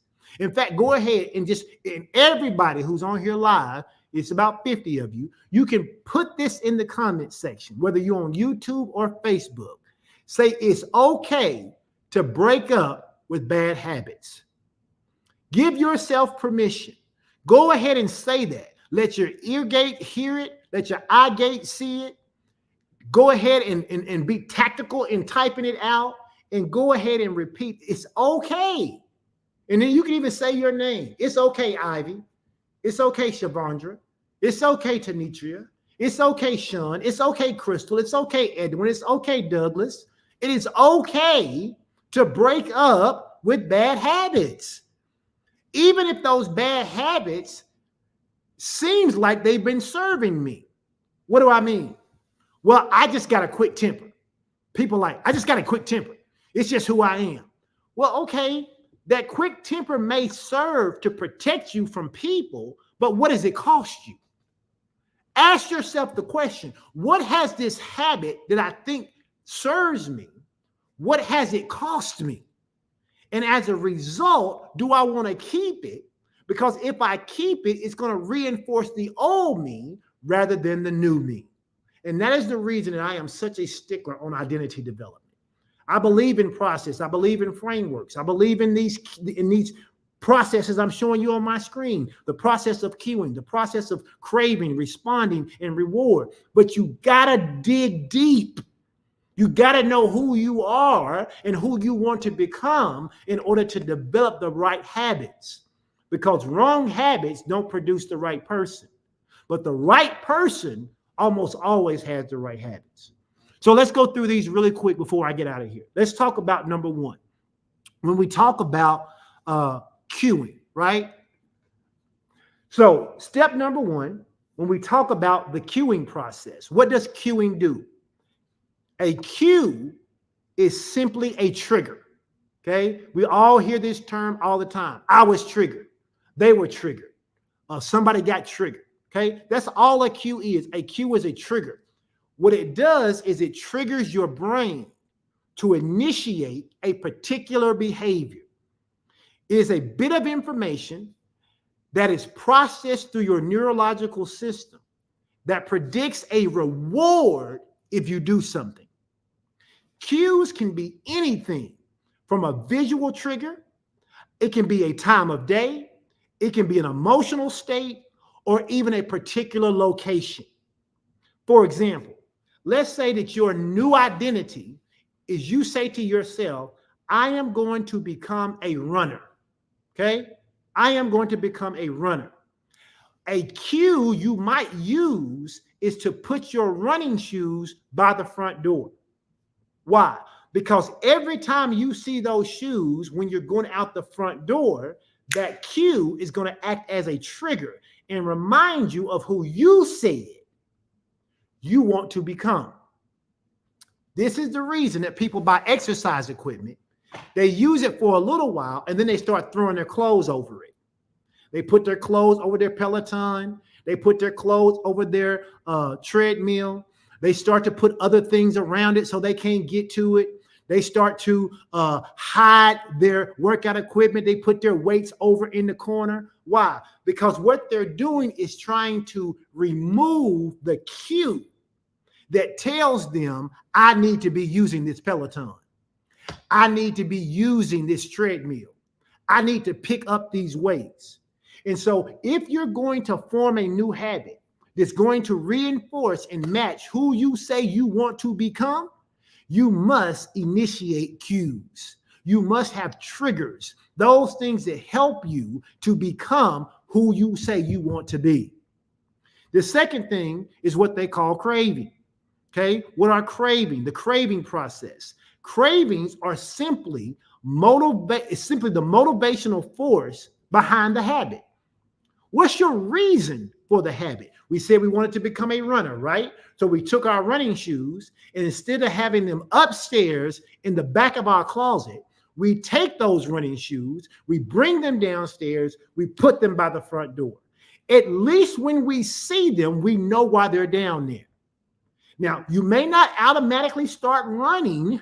In fact, go ahead and and everybody who's on here live, it's about 50 of you, you can put this in the comment section, whether you're on YouTube or Facebook. Say it's okay to break up with bad habits. Give yourself permission. Go ahead and say that. Let your ear gate hear it. Let your eye gate see it. Go ahead and be tactical in typing it out, and go ahead and repeat. It's okay. And then you can even say your name. It's okay, Ivy. It's okay, Shavandra. It's okay, Tanitria. It's okay, Sean. It's okay, Crystal. It's okay, Edwin. It's okay, Douglas. It is okay to break up with bad habits. Even if those bad habits seems like they've been serving me. What do I mean? Well, I just got a quick temper. People like, I just got a quick temper. It's just who I am. Well, okay, that quick temper may serve to protect you from people, but what does it cost you? Ask yourself the question, what has this habit that I think serves me, what has it cost me? And as a result, do I want to keep it? Because if I keep it, it's going to reinforce the old me rather than the new me. And that is the reason that I am such a stickler on identity development. I believe in process. I believe in frameworks. I believe in these processes I'm showing you on my screen, the process of cueing, the process of craving, responding, and reward. But you gotta dig deep. You gotta know who you are and who you want to become in order to develop the right habits. Because wrong habits don't produce the right person. But the right person almost always has the right habits. So let's go through these really quick before I get out of here. Let's talk about number one. When we talk about cueing, right? So step number one, when we talk about the cueing process, what does cueing do? A cue is simply a trigger. Okay. We all hear this term all the time. I was triggered. They were triggered. Somebody got triggered. Okay. That's all a cue is. A cue is a trigger. What it does is it triggers your brain to initiate a particular behavior. It is a bit of information that is processed through your neurological system that predicts a reward if you do something. Cues can be anything from a visual trigger, it can be a time of day, it can be an emotional state, or even a particular location. For example, let's say that your new identity is you say to yourself, I am going to become a runner. Okay? I am going to become a runner. A cue you might use is to put your running shoes by the front door. Why? Because every time you see those shoes when you're going out the front door, that cue is going to act as a trigger and remind you of who you said you want to become. This is the reason that people buy exercise equipment. They use it for a little while and then they start throwing their clothes over it. They put their clothes over their Peloton. They put their clothes over their treadmill. They start to put other things around it so they can't get to it. They start to hide their workout equipment. They put their weights over in the corner. Why? Because what they're doing is trying to remove the cue that tells them, I need to be using this Peloton. I need to be using this treadmill. I need to pick up these weights. And so if you're going to form a new habit that's going to reinforce and match who you say you want to become, you must initiate cues. You must have triggers, those things that help you to become who you say you want to be. The second thing is what they call craving. Okay, what are craving? The craving process. Cravings are simply the motivational force behind the habit. What's your reason for the habit? We said we wanted to become a runner, right? So we took our running shoes and instead of having them upstairs in the back of our closet, we take those running shoes, we bring them downstairs, we put them by the front door. At least when we see them, we know why they're down there. Now, you may not automatically start running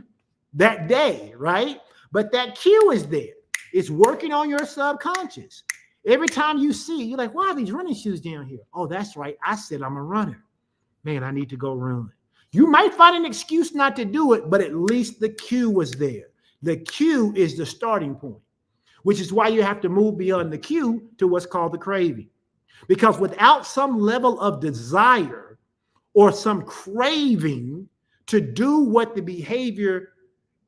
that day, right? But that cue is there. It's working on your subconscious. Every time you see, you're like, why are these running shoes down here? Oh, that's right. I said I'm a runner. Man, I need to go run. You might find an excuse not to do it, but at least the cue was there. The cue is the starting point, which is why you have to move beyond the cue to what's called the craving. Because without some level of desire or some craving to do what the behavior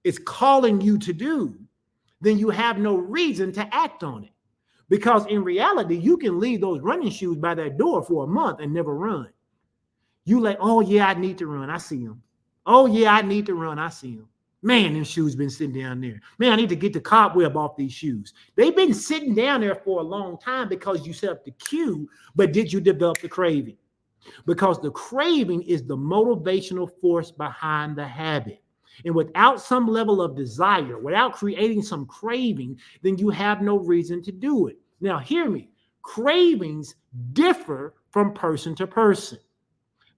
is calling you to do, then you have no reason to act on it. Because in reality, you can leave those running shoes by that door for a month and never run. You like, oh yeah, I need to run. I see them. Oh yeah, I need to run. I see them. Man, them shoes been sitting down there. Man, I need to get the cobweb off these shoes. They've been sitting down there for a long time because you set up the cue, but did you develop the craving? Because the craving is the motivational force behind the habit. And without some level of desire, without creating some craving, then you have no reason to do it. Now, hear me. Cravings differ from person to person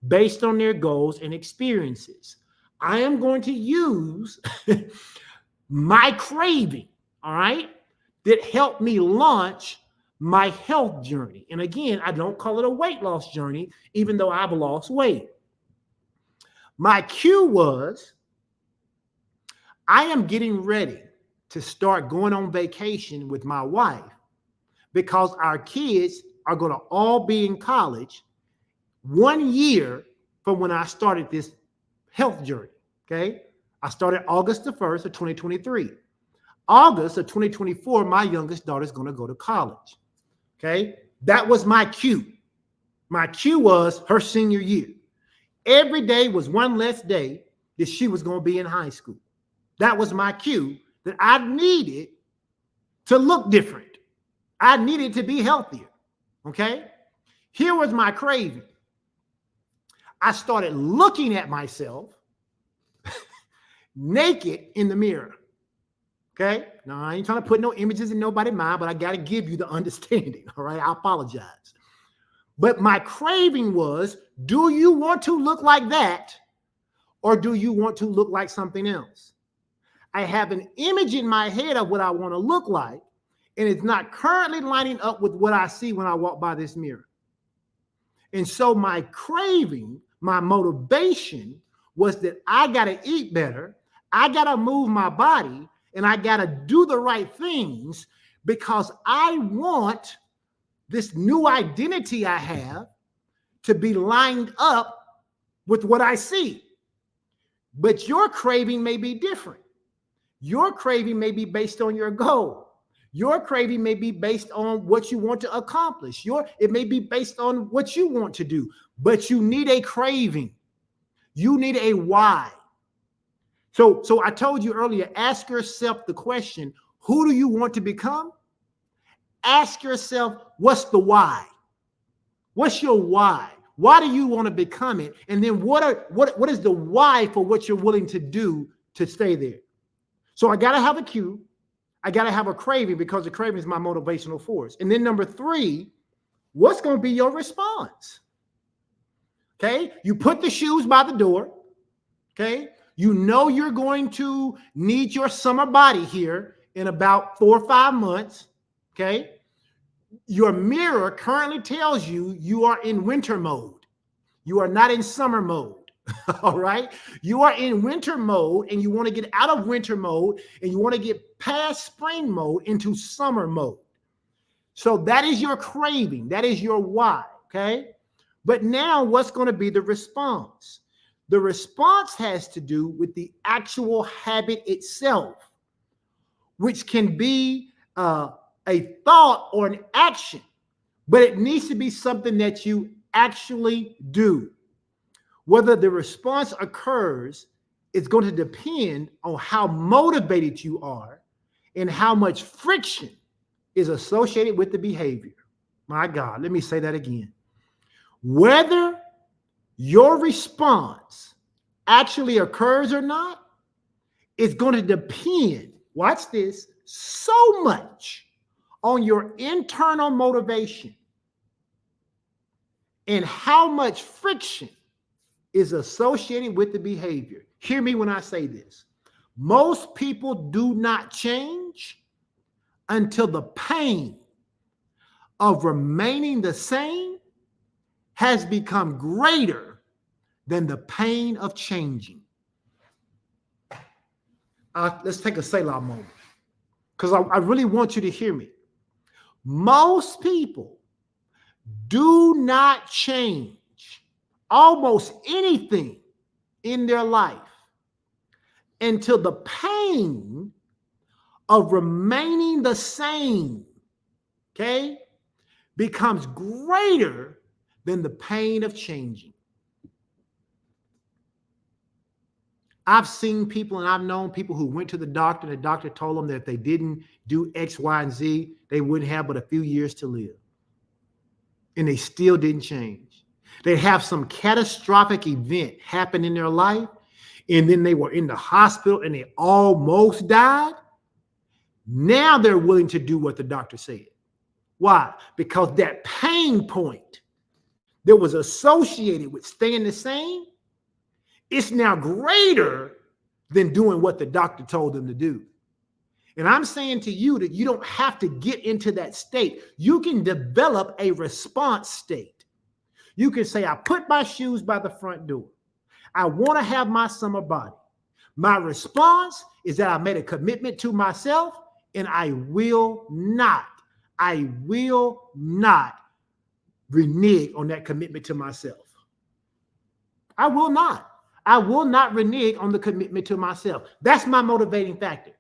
based on their goals and experiences. I am going to use my craving, all right, that helped me launch my health journey. And again, I don't call it a weight loss journey, even though I've lost weight. My cue was, I am getting ready to start going on vacation with my wife because our kids are going to all be in college 1 year from when I started this health journey. Okay. I started August the 1st of 2023. August of 2024, my youngest daughter is going to go to college. Okay. That was my cue. My cue was her senior year. Every day was one less day that she was going to be in high school. That was my cue that I needed to look different. I needed to be healthier. Okay. Here was my craving. I started looking at myself naked in the mirror. Okay. Now, I ain't trying to put no images in nobody's mind, but I got to give you the understanding. All right. I apologize. But my craving was, do you want to look like that? Or do you want to look like something else? I have an image in my head of what I want to look like, and it's not currently lining up with what I see when I walk by this mirror. And so my craving, my motivation was that I got to eat better, I got to move my body, and I got to do the right things because I want this new identity I have to be lined up with what I see. But your craving may be different. Your craving may be based on your goal. Your craving may be based on what you want to accomplish. It may be based on what you want to do, but you need a craving. You need a why. So I told you earlier, ask yourself the question, who do you want to become? Ask yourself, what's the why? What's your why? Why do you want to become it? And then what is the why for what you're willing to do to stay there? So I got to have a cue. I got to have a craving because the craving is my motivational force. And then number 3, what's going to be your response? Okay. You put the shoes by the door. Okay. You know you're going to need your summer body here in about 4 or 5 months. Okay. Your mirror currently tells you you are in winter mode. You are not in summer mode. All right. You are in winter mode and you want to get out of winter mode and you want to get past spring mode into summer mode. So that is your craving. That is your why. Okay. But now what's going to be the response? The response has to do with the actual habit itself, which can be a thought or an action, but it needs to be something that you actually do. Whether the response occurs is going to depend on how motivated you are and how much friction is associated with the behavior. My God, let me say that again. Whether your response actually occurs or not is going to depend, watch this, so much on your internal motivation and how much friction is associated with the behavior. Hear me when I say this. Most people do not change until the pain of remaining the same has become greater than the pain of changing. Let's take a Selah moment because I really want you to hear me. Most people do not change almost anything in their life until the pain of remaining the same, okay, becomes greater than the pain of changing. I've seen people and I've known people who went to the doctor and the doctor told them that if they didn't do X, Y, and Z, they wouldn't have but a few years to live. And they still didn't change. They have some catastrophic event happen in their life, and then they were in the hospital and they almost died. Now they're willing to do what the doctor said. Why? Because that pain point that was associated with staying the same, it's now greater than doing what the doctor told them to do. And I'm saying to you that you don't have to get into that state. You can develop a response state. You can say, I put my shoes by the front door. I want to have my summer body. My response is that I made a commitment to myself and I will not I will not renege on that commitment to myself. I will not. I will not renege on the commitment to myself. That's my motivating factor.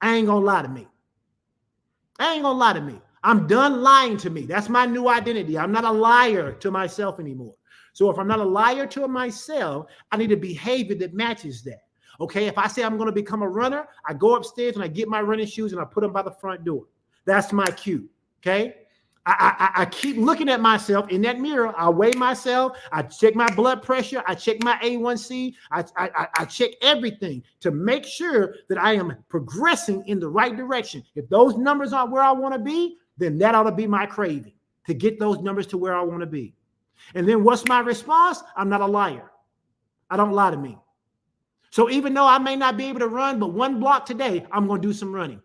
I ain't gonna lie to me. I ain't gonna lie to me. I'm done lying to me. That's my new identity. I'm not a liar to myself anymore. So if I'm not a liar to myself, I need a behavior that matches that. Okay, if I say I'm going to become a runner, I go upstairs and I get my running shoes and I put them by the front door. That's my cue. Okay, I keep looking at myself in that mirror. I weigh myself. I check my blood pressure. I check my A1C. I check everything to make sure that I am progressing in the right direction. If those numbers aren't where I want to be, then that ought to be my craving, to get those numbers to where I want to be. And then what's my response? I'm not a liar. I don't lie to me. So even though I may not be able to run but 1 block today, I'm going to do some running.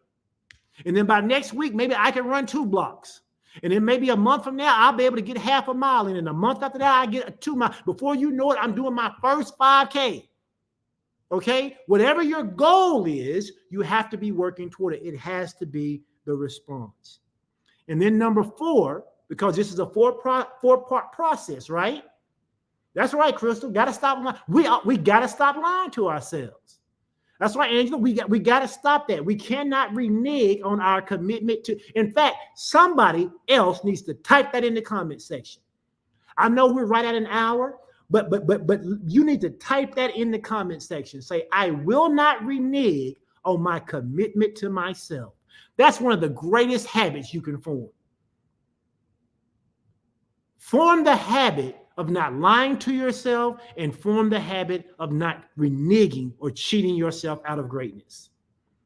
And then by next week, maybe I can run 2 blocks. And then maybe a month from now, I'll be able to get half a mile. And in a month after that, I get 2 miles. Before you know it, I'm doing my first 5K. Okay? Whatever your goal is, you have to be working toward it. It has to be the response. And then number 4, because this is a four-part process, right? That's right, Crystal. Got to stop lying. We got to stop lying to ourselves. That's right, Angela. We got to stop that. We cannot renege on our commitment to. In fact, somebody else needs to type that in the comment section. I know we're right at an hour, but you need to type that in the comment section. Say, I will not renege on my commitment to myself. That's one of the greatest habits you can form. Form the habit of not lying to yourself and form the habit of not reneging or cheating yourself out of greatness.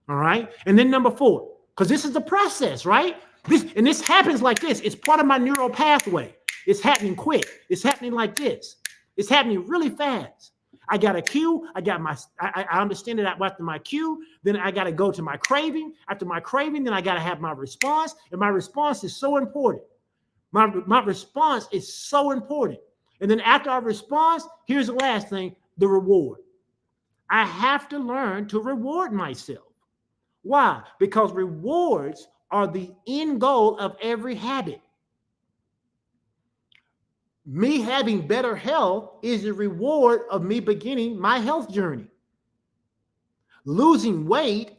All right. And then number 4, because this is the process, right? This happens like this. It's part of my neural pathway. It's happening quick. It's happening like this. It's happening really fast. I got a cue. I understand it after my cue. Then I got to go to my craving. After my craving, then I got to have my response. And my response is so important. My response is so important. And then after our response, here's the last thing, the reward. I have to learn to reward myself. Why? Because rewards are the end goal of every habit. Me having better health is the reward of me beginning my health journey. Losing weight,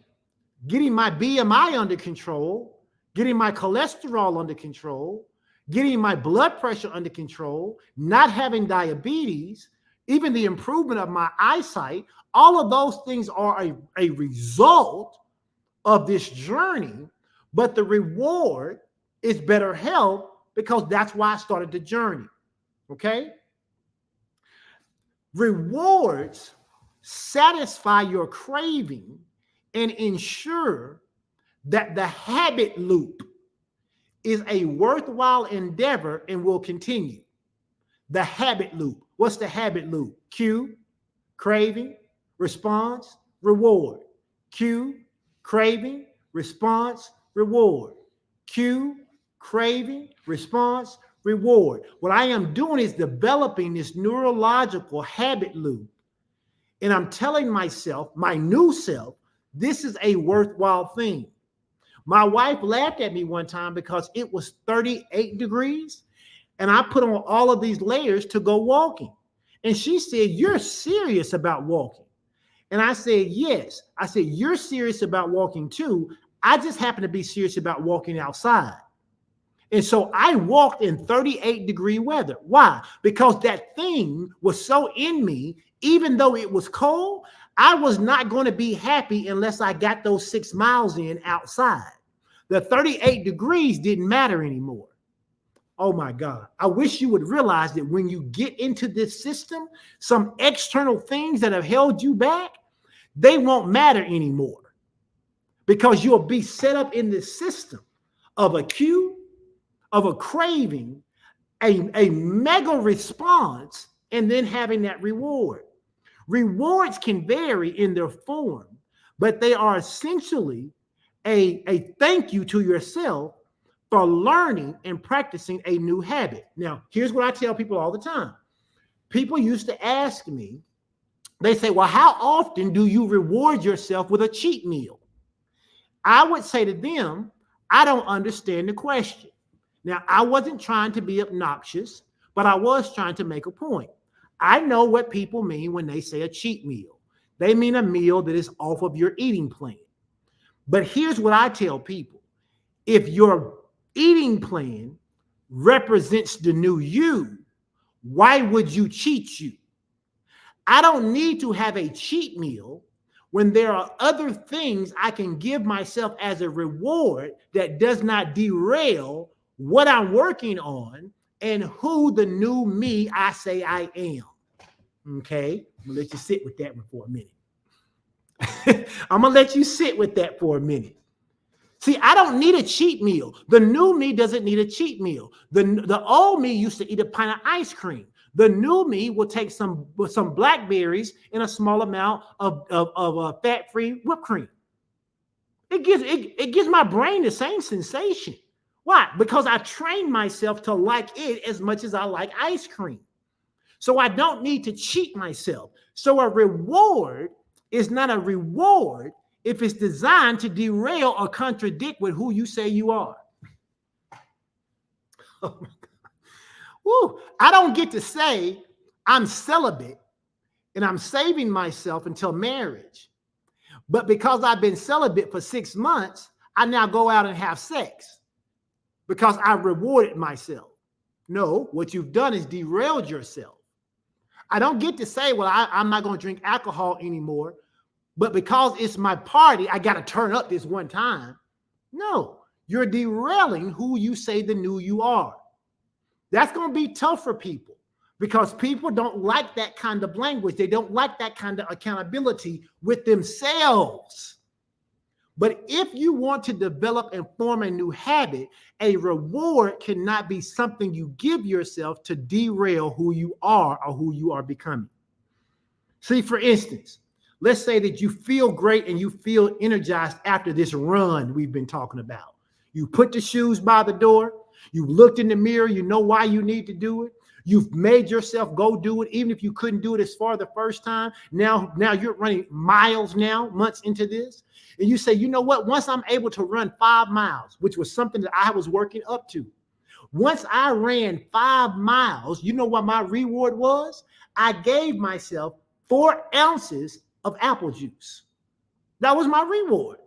getting my BMI under control, getting my cholesterol under control, getting my blood pressure under control, not having diabetes, even the improvement of my eyesight, all of those things are a result of this journey, but the reward is better health because that's why I started the journey, okay? Rewards satisfy your craving and ensure that the habit loop is a worthwhile endeavor and will continue. The habit loop. What's the habit loop? Cue, craving, response, reward. Cue, craving, response, reward. Cue, craving, response, reward. What I am doing is developing this neurological habit loop. And I'm telling myself, my new self, this is a worthwhile thing. My wife laughed at me one time because it was 38 degrees and I put on all of these layers to go walking. And she said, "You're serious about walking?" And I said, "Yes." I said, "You're serious about walking too. I just happen to be serious about walking outside." And so I walked in 38-degree weather. Why? Because that thing was so in me, even though it was cold, I was not going to be happy unless I got those 6 miles in outside. The 38 degrees didn't matter anymore. Oh my God. I wish you would realize that when you get into this system, some external things that have held you back, they won't matter anymore because you'll be set up in this system of a cue, of a craving, a mega response, and then having that reward. Rewards can vary in their form, but they are essentially a thank you to yourself for learning and practicing a new habit. Now, here's what I tell people all the time. People used to ask me, they say, "Well, how often do you reward yourself with a cheat meal?" I would say to them, I don't understand the question. Now, I wasn't trying to be obnoxious, but I was trying to make a point. I know what people mean when they say a cheat meal. They mean a meal that is off of your eating plan. But here's what I tell people. If your eating plan represents the new you, why would you cheat you? I don't need to have a cheat meal when there are other things I can give myself as a reward that does not derail what I'm working on and who the new me I say I am. Okay, I'm gonna let you sit with that one for a minute. I'm gonna let you sit with that for a minute. See, I don't need a cheat meal. The new me doesn't need a cheat meal. The old me used to eat a pint of ice cream. The new me will take some blackberries and a small amount of fat-free whipped cream. It gives my brain the same sensation. Why? Because I trained myself to like it as much as I like ice cream. So I don't need to cheat myself. So a reward is not a reward if it's designed to derail or contradict with who you say you are. Oh my God. Woo. I don't get to say I'm celibate and I'm saving myself until marriage. But because I've been celibate for 6 months, I now go out and have sex because I rewarded myself. No, what you've done is derailed yourself. I don't get to say, well, I'm not going to drink alcohol anymore, but because it's my party, I got to turn up this one time. No, you're derailing who you say the new you are. That's going to be tough for people because people don't like that kind of language. They don't like that kind of accountability with themselves. But if you want to develop and form a new habit, a reward cannot be something you give yourself to derail who you are or who you are becoming. See, for instance, let's say that you feel great and you feel energized after this run we've been talking about. You put the shoes by the door. You looked in the mirror. You know why you need to do it. You've made yourself go do it, even if you couldn't do it as far the first time. Now you're running miles now, months into this. And you say, you know what? Once I'm able to run 5 miles, which was something that I was working up to. Once I ran 5 miles, you know what my reward was? I gave myself 4 ounces of apple juice. That was my reward.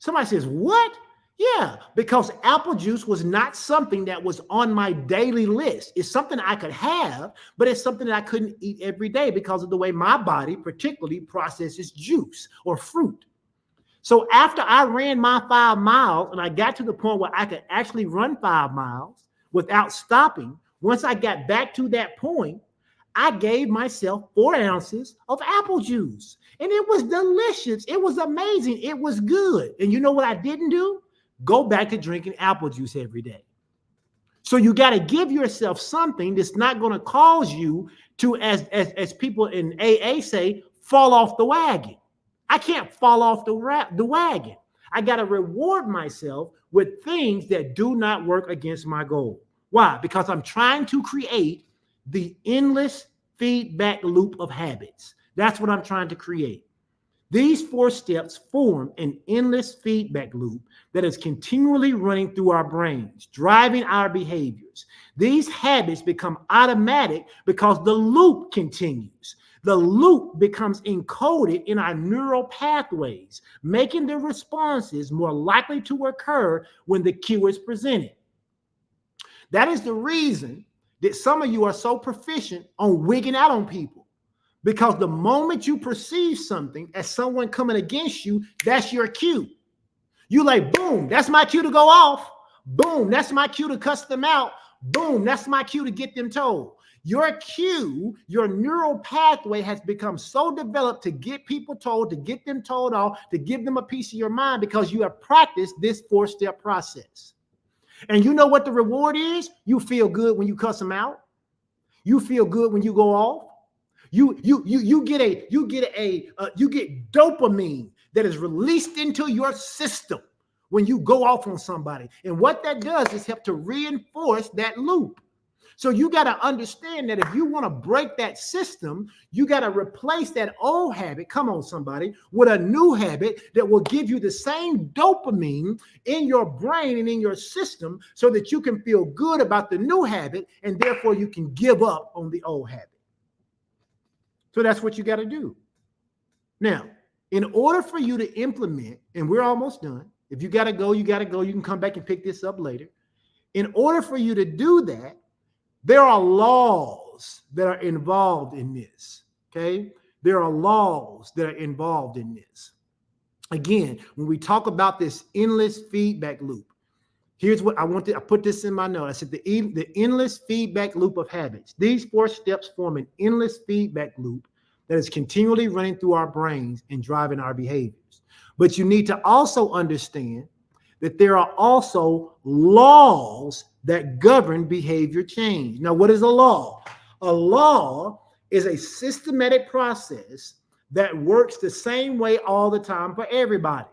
Somebody says, what? Yeah, because apple juice was not something that was on my daily list. It's something I could have, but it's something that I couldn't eat every day because of the way my body particularly processes juice or fruit. So after I ran my 5 miles and I got to the point where I could actually run 5 miles without stopping, once I got back to that point, I gave myself 4 ounces of apple juice. And it was delicious. It was amazing. It was good. And you know what I didn't do? Go back to drinking apple juice every day. So you got to give yourself something that's not going to cause you to, as people in AA say, fall off the wagon. I can't fall off the wagon. I got to reward myself with things that do not work against my goal. Why? Because I'm trying to create the endless feedback loop of habits. That's what I'm trying to create. These 4 steps form an endless feedback loop that is continually running through our brains, driving our behaviors. These habits become automatic because the loop continues. The loop becomes encoded in our neural pathways, making the responses more likely to occur when the cue is presented. That is the reason that some of you are so proficient on wigging out on people. Because the moment you perceive something as someone coming against you, that's your cue. You like, boom, that's my cue to go off. Boom, that's my cue to cuss them out. Boom, that's my cue to get them told. Your cue, your neural pathway has become so developed to get people told, to get them told off, to give them a piece of your mind because you have practiced this 4-step process. And you know what the reward is? You feel good when you cuss them out. You feel good when you go off. You get dopamine that is released into your system when you go off on somebody. And what that does is help to reinforce that loop. So you got to understand that if you want to break that system, you got to replace that old habit, come on somebody, with a new habit that will give you the same dopamine in your brain and in your system so that you can feel good about the new habit and therefore you can give up on the old habit. So that's what you got to do. Now, in order for you to implement, and we're almost done. If you got to go, you got to go. You can come back and pick this up later. In order for you to do that, there are laws that are involved in this, okay? There are laws that are involved in this. Again, when we talk about this endless feedback loop, here's what I want to, I put this in my note. I said the endless feedback loop of habits. These 4 steps form an endless feedback loop that is continually running through our brains and driving our behaviors. But you need to also understand that there are also laws that govern behavior change. Now, what is a law? A law is a systematic process that works the same way all the time for everybody.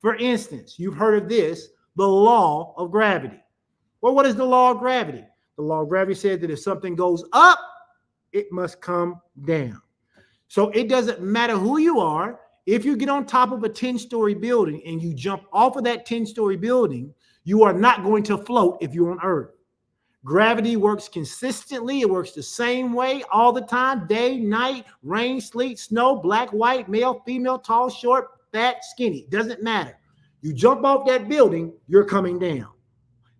For instance, you've heard of this, the law of gravity. Well, what is the law of gravity? The law of gravity says that if something goes up, it must come down. So it doesn't matter who you are. If you get on top of a 10-story building and you jump off of that 10-story building, you are not going to float if you're on Earth. Gravity works consistently. It works the same way all the time, day, night, rain, sleet, snow, black, white, male, female, tall, short, fat, skinny. Doesn't matter. You jump off that building, you're coming down.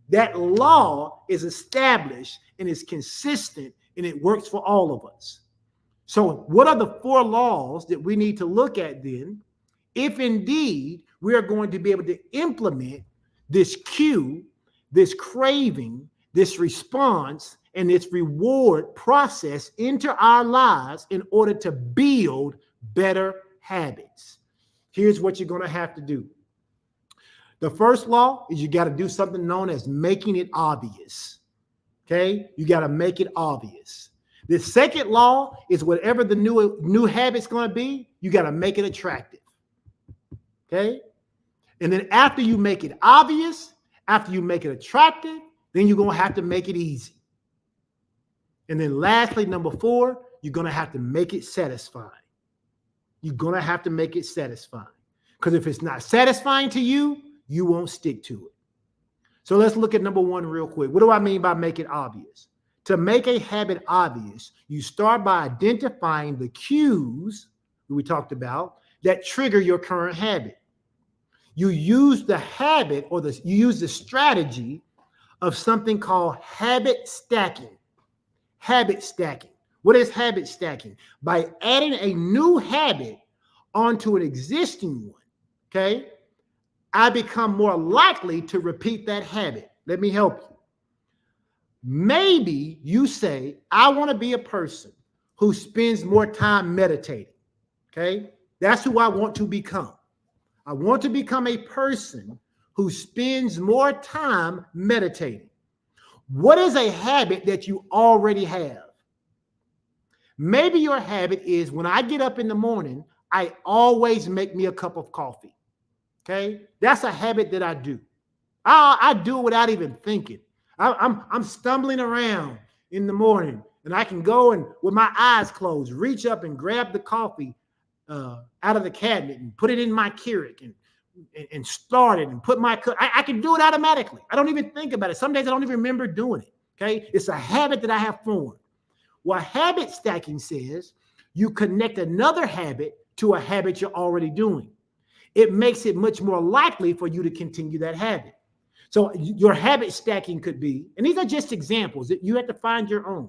That law is established and is consistent, and it works for all of us. So what are the 4 laws that we need to look at then, if indeed we are going to be able to implement this cue, this craving, this response, and this reward process into our lives in order to build better habits? Here's what you're going to have to do. The first law is you got to do something known as making it obvious. Okay? You got to make it obvious. The second law is whatever the new habit's going to be, you got to make it attractive. Okay? And then after you make it obvious, after you make it attractive, then you're going to have to make it easy. And then lastly, number 4, you're going to have to make it satisfying. You're going to have to make it satisfying. Because if it's not satisfying to you, you won't stick to it. So let's look at number 1 real quick. What do I mean by make it obvious? To make a habit obvious, you start by identifying the cues we talked about that trigger your current habit. You use the habit or you use the strategy of something called habit stacking. Habit stacking. What is habit stacking? By adding a new habit onto an existing one, okay, I become more likely to repeat that habit. Let me help you. Maybe you say, I want to be a person who spends more time meditating. Okay? That's who I want to become. I want to become a person who spends more time meditating. What is a habit that you already have? Maybe your habit is when I get up in the morning, I always make me a cup of coffee. Okay? That's a habit that I do. I do it without even thinking. I'm stumbling around in the morning and I can go and with my eyes closed, reach up and grab the coffee out of the cabinet and put it in my Keurig and start it and put my cup. I can do it automatically. I don't even think about it. Some days I don't even remember doing it. Okay. It's a habit that I have formed. What habit stacking says, you connect another habit to a habit you're already doing. It makes it much more likely for you to continue that habit. So your habit stacking could be, and these are just examples that you have to find your own.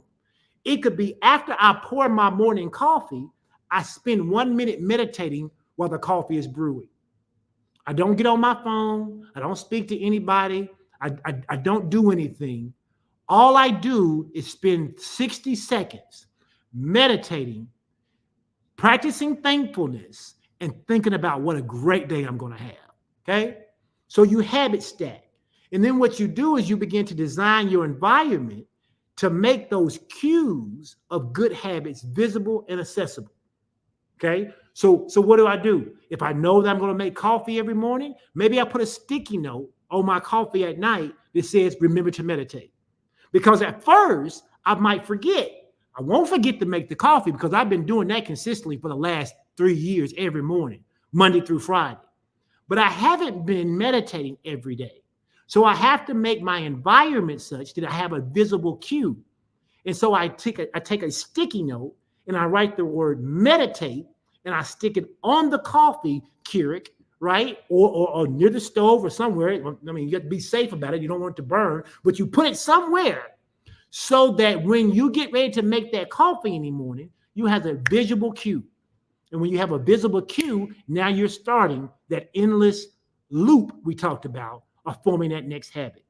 It could be after I pour my morning coffee, I spend 1 minute meditating while the coffee is brewing. I don't get on my phone. I don't speak to anybody. I don't do anything. All I do is spend 60 seconds meditating, practicing thankfulness, and thinking about what a great day I'm going to have. Okay? So you habit stack. And then what you do is you begin to design your environment to make those cues of good habits visible and accessible. Okay? So what do I do? If I know that I'm going to make coffee every morning, maybe I put a sticky note on my coffee at night that says, remember to meditate. Because at first, I might forget. I won't forget to make the coffee because I've been doing that consistently for the last 3 years every morning, Monday through Friday. But I haven't been meditating every day. So I have to make my environment such that I have a visible cue. And so I take a sticky note and I write the word meditate and I stick it on the coffee Keurig, right? Or near the stove or somewhere. I mean, you have to be safe about it. You don't want it to burn, but you put it somewhere so that when you get ready to make that coffee in the morning, you have a visible cue. And when you have a visible cue, now you're starting that endless loop we talked about of forming that next habit.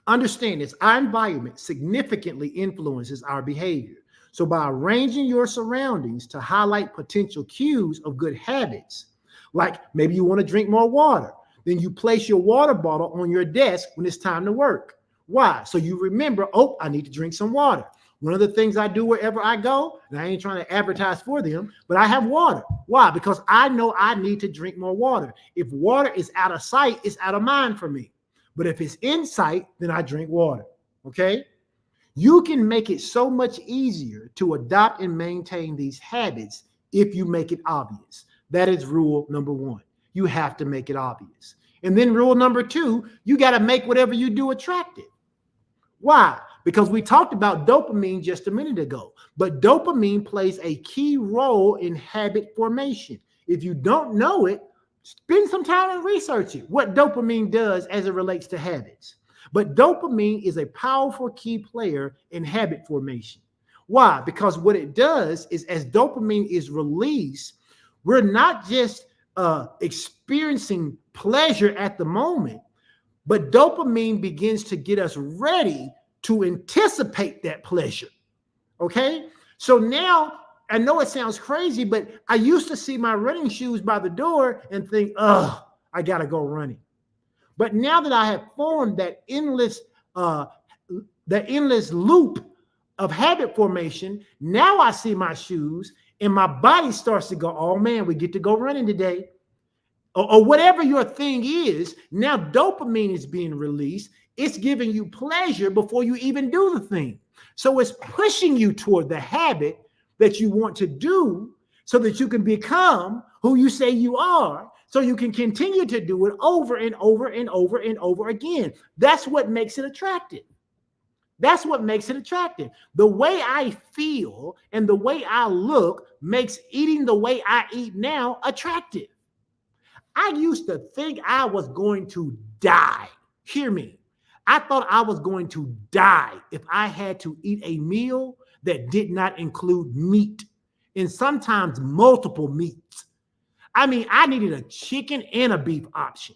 Understand this, our environment significantly influences our behavior. So by arranging your surroundings to highlight potential cues of good habits, like maybe you want to drink more water, then you place your water bottle on your desk when it's time to work. Why? So you remember, oh, I need to drink some water. One of the things I do wherever I go, and I ain't trying to advertise for them, but I have water. Why? Because I know I need to drink more water. If water is out of sight, it's out of mind for me. But if it's in sight, then I drink water. Okay? You can make it so much easier to adopt and maintain these habits if you make it obvious. That is rule number 1. You have to make it obvious. And then rule number 2, you got to make whatever you do attractive. Why? Because we talked about dopamine just a minute ago, but dopamine plays a key role in habit formation. If you don't know it, spend some time and research it, what dopamine does as it relates to habits. But dopamine is a powerful key player in habit formation. Why? Because what it does is as dopamine is released, we're not just experiencing pleasure at the moment, but dopamine begins to get us ready to anticipate that pleasure. Okay? So now, I know it sounds crazy, but I used to see my running shoes by the door and think, oh, I got to go running. But now that I have formed that endless loop of habit formation, now I see my shoes and my body starts to go, oh man, we get to go running today. Or whatever your thing is, now dopamine is being released. It's giving you pleasure before you even do the thing. So it's pushing you toward the habit that you want to do so that you can become who you say you are, so you can continue to do it over and over and over and over again. That's what makes it attractive. That's what makes it attractive. The way I feel and the way I look makes eating the way I eat now attractive. I used to think I was going to die. Hear me. I thought I was going to die if I had to eat a meal that did not include meat, and sometimes multiple meats. I mean, I needed a chicken and a beef option.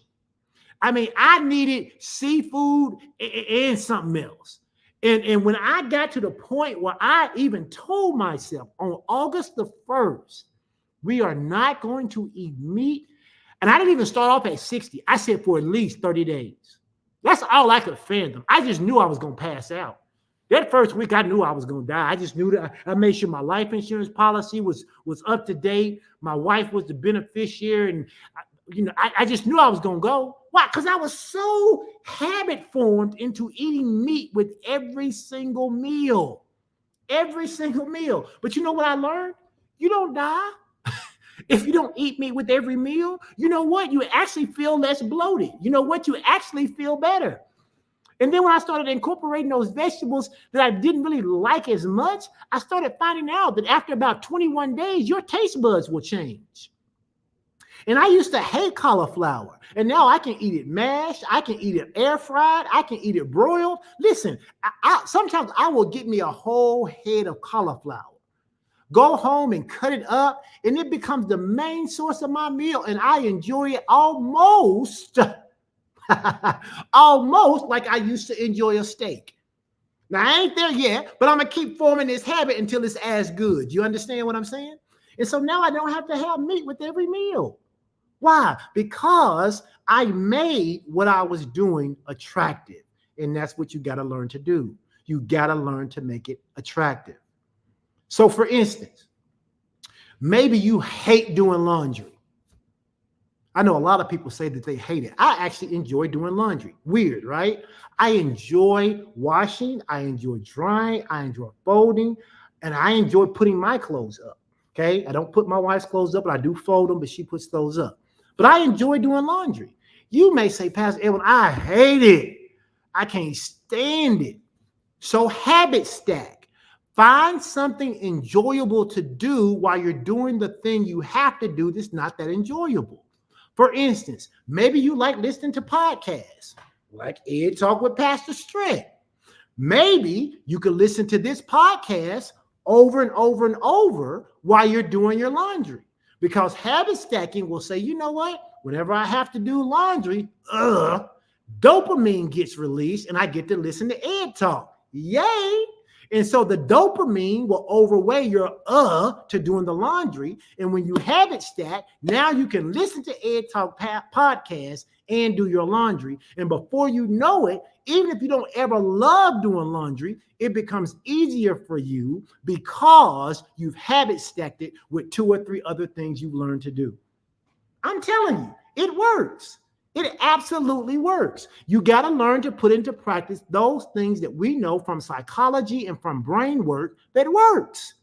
I mean, I needed seafood and something else. And when I got to the point where I even told myself on August the 1st, we are not going to eat meat. And I didn't even start off at 60. I said for at least 30 days. That's all I could fathom. I just knew I was going to pass out. That first week, I knew I was going to die. I just knew that. I made sure my life insurance policy was up to date. My wife was the beneficiary. And, I just knew I was going to go. Why? Because I was so habit formed into eating meat with every single meal. Every single meal. But you know what I learned? You don't die. If you don't eat meat with every meal, you know what? You actually feel less bloated. You know what? You actually feel better. And then when I started incorporating those vegetables that I didn't really like as much, I started finding out that after about 21 days, your taste buds will change. And I used to hate cauliflower. And now I can eat it mashed. I can eat it air fried. I can eat it broiled. Listen, sometimes I will get me a whole head of cauliflower. Go home and cut it up, and it becomes the main source of my meal, and I enjoy it almost like I used to enjoy a steak. Now, I ain't there yet, but I'm going to keep forming this habit until it's as good. You understand what I'm saying? And so now I don't have to have meat with every meal. Why? Because I made what I was doing attractive, and that's what you got to learn to do. You got to learn to make it attractive. So for instance, maybe you hate doing laundry. I know a lot of people say that they hate it. I actually enjoy doing laundry. Weird, right? I enjoy washing. I enjoy drying. I enjoy folding. And I enjoy putting my clothes up. Okay. I don't put my wife's clothes up, but I do fold them, but she puts those up. But I enjoy doing laundry. You may say, Pastor Edwin, I hate it. I can't stand it. So habit stack. Find something enjoyable to do while you're doing the thing you have to do that's not that enjoyable. For instance, maybe you like listening to podcasts, like Ed Talk with Pastor Strick. Maybe you could listen to this podcast over and over and over while you're doing your laundry. Because habit stacking will say, you know what? Whenever I have to do laundry, dopamine gets released and I get to listen to Ed Talk. Yay! And so the dopamine will overweigh your to doing the laundry. And when you have it stacked, now you can listen to Ed Talk podcast and do your laundry. And before you know it, even if you don't ever love doing laundry, it becomes easier for you because you've habit stacked it with 2 or 3 other things you've learned to do. I'm telling you, it works. It absolutely works. You got to learn to put into practice those things that we know from psychology and from brain work that works.